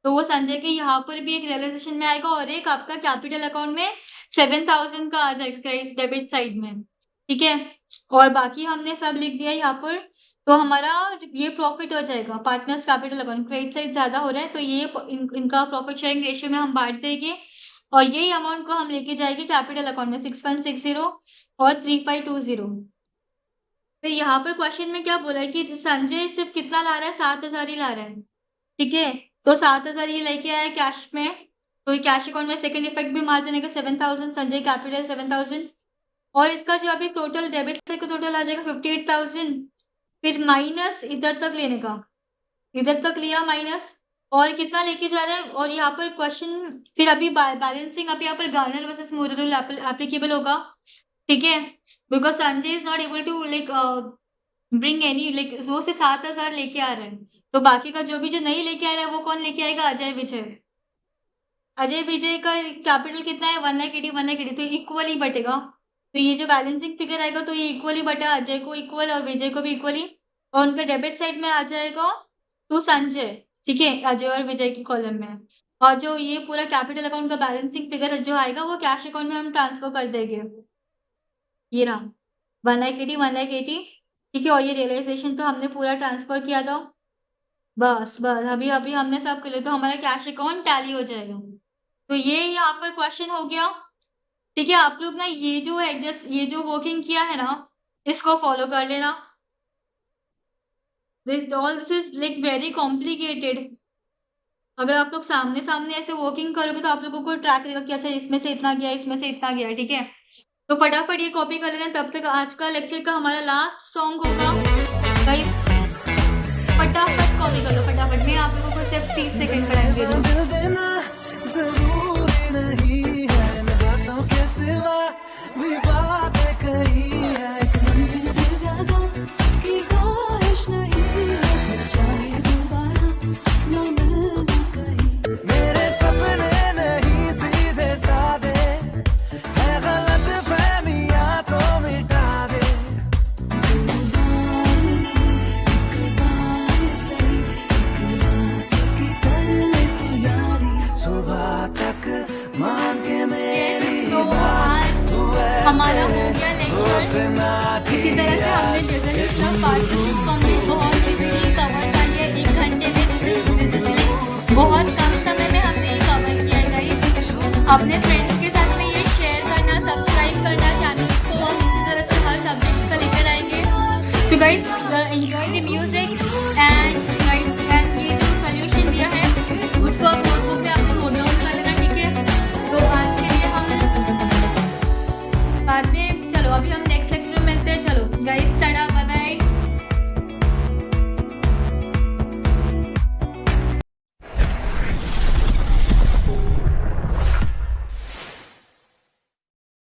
तो वो संजय के यहाँ पर भी एक रियलाइजेशन में आएगा और एक आपका कैपिटल अकाउंट में 7,000 का आ जाएगा क्रेडिट डेबिट साइड में, ठीक है। और बाकी हमने सब लिख दिया यहाँ पर, तो हमारा ये प्रॉफिट हो जाएगा partners capital account, credit side ज्यादा हो रहा है, तो ये इनका प्रॉफिट शेयरिंग रेशियो में हम बांट देंगे और यही अमाउंट को हम लेके जाएंगे कैपिटल अकाउंट में 6160 और 3520। फिर यहाँ पर क्वेश्चन में क्या बोला है कि संजय सिर्फ कितना ला रहा है, 7,000 ही ला रहा है, ठीक है। तो 7,000 ये लेके आया कैश में, तो कैश अकाउंट में सेकंड इफेक्ट भी मार देने का 7,000, संजय कैपिटल 7,000, और इसका जो अभी टोटल डेबिट साइड का टोटल आ जाएगा 58,000, फिर माइनस इधर तक लेने का, इधर तक लिया माइनस, और कितना लेके जा रहा है। और यहाँ पर क्वेश्चन फिर अभी बैलेंसिंग, अभी यहाँ पर Garner versus moral rule applicable होगा, ठीक है, because Sanjay is not able to like bring any, like वो सिर्फ 7,000 लेके आ रहे हैं, तो बाकी का जो नहीं लेके आ रहा है वो कौन लेके आएगा? अजय विजय। अजय विजय का कैपिटल कितना है? 1,80,000 1,80,000, तो इक्वली बटेगा। तो ये जो बैलेंसिंग फिगर आएगा तो ये इक्वली बटा, अजय को इक्वल और विजय को भी इक्वली, और उनका डेबिट साइड में आ जाएगा तो संजय, ठीक है, अजय और विजय की कॉलम में। और जो ये पूरा कैपिटल अकाउंट का बैलेंसिंग फिगर जो आएगा वो कैश अकाउंट में हम ट्रांसफर कर देंगे। ये रहा 1,80,000 1,80,000, ठीक है, और ये रियलाइजेशन तो हमने पूरा ट्रांसफर किया था। बस अभी अभी हमने सब कर लिया, तो हमारा कैश अकाउंट टैली हो जाएगा। तो ये यहाँ पर क्वेश्चन हो गया, ठीक है। आप लोग ना ये जो एडजस्ट, ये जो वर्किंग किया है ना, इसको फॉलो कर लेना। This is like very complicated. अगर आप लोग सामने सामने ऐसे वर्किंग करोगे तो आप लोगों को ट्रैक रहेगा कि अच्छा इसमें से इतना गया, इसमें से इतना गया, ठीक है। तो फटाफट ये कॉपी कर लेना, तब तक आज का लेक्चर का हमारा लास्ट सॉन्ग होगा गाइस। फटाफट कॉपी कर लो, फटाफट। मैं आप लोगों को सिर्फ 30 सेकंड का टाइम दे दूँ। दिल देना जरूरी नहीं है, बातों के सिवा भी बातें कही है, एक मंजिल से ज्यादा की ख्वाहिश नहीं है, फिर चाहे दोबारा न मिलना कहीं। मेरे सपने नहीं सीधे साधे, है गलत फहमियां तो मिटा दे। एक बार सही, एक रात की कर ले तैयारी। सुबह तक मान के मेरी तो आज हमारा हो गया लेक्चर। इसी तरह से हमने रेजोल्यूशन ऑफ पार्टनरशिप को हमने बहुत इजीली कवर कर लिया 1 घंटे में। बहुत कम समय में हमने ये कवर किया है गाइस। अपने फ्रेंड्स के साथ में ये शेयर करना, सब्सक्राइब करना चैनल को, हम इसी तरह से हर सब्जेक्ट्स का लेकर आएंगे। So guys enjoy the music and ये जो सोल्यूशन दिया है उसको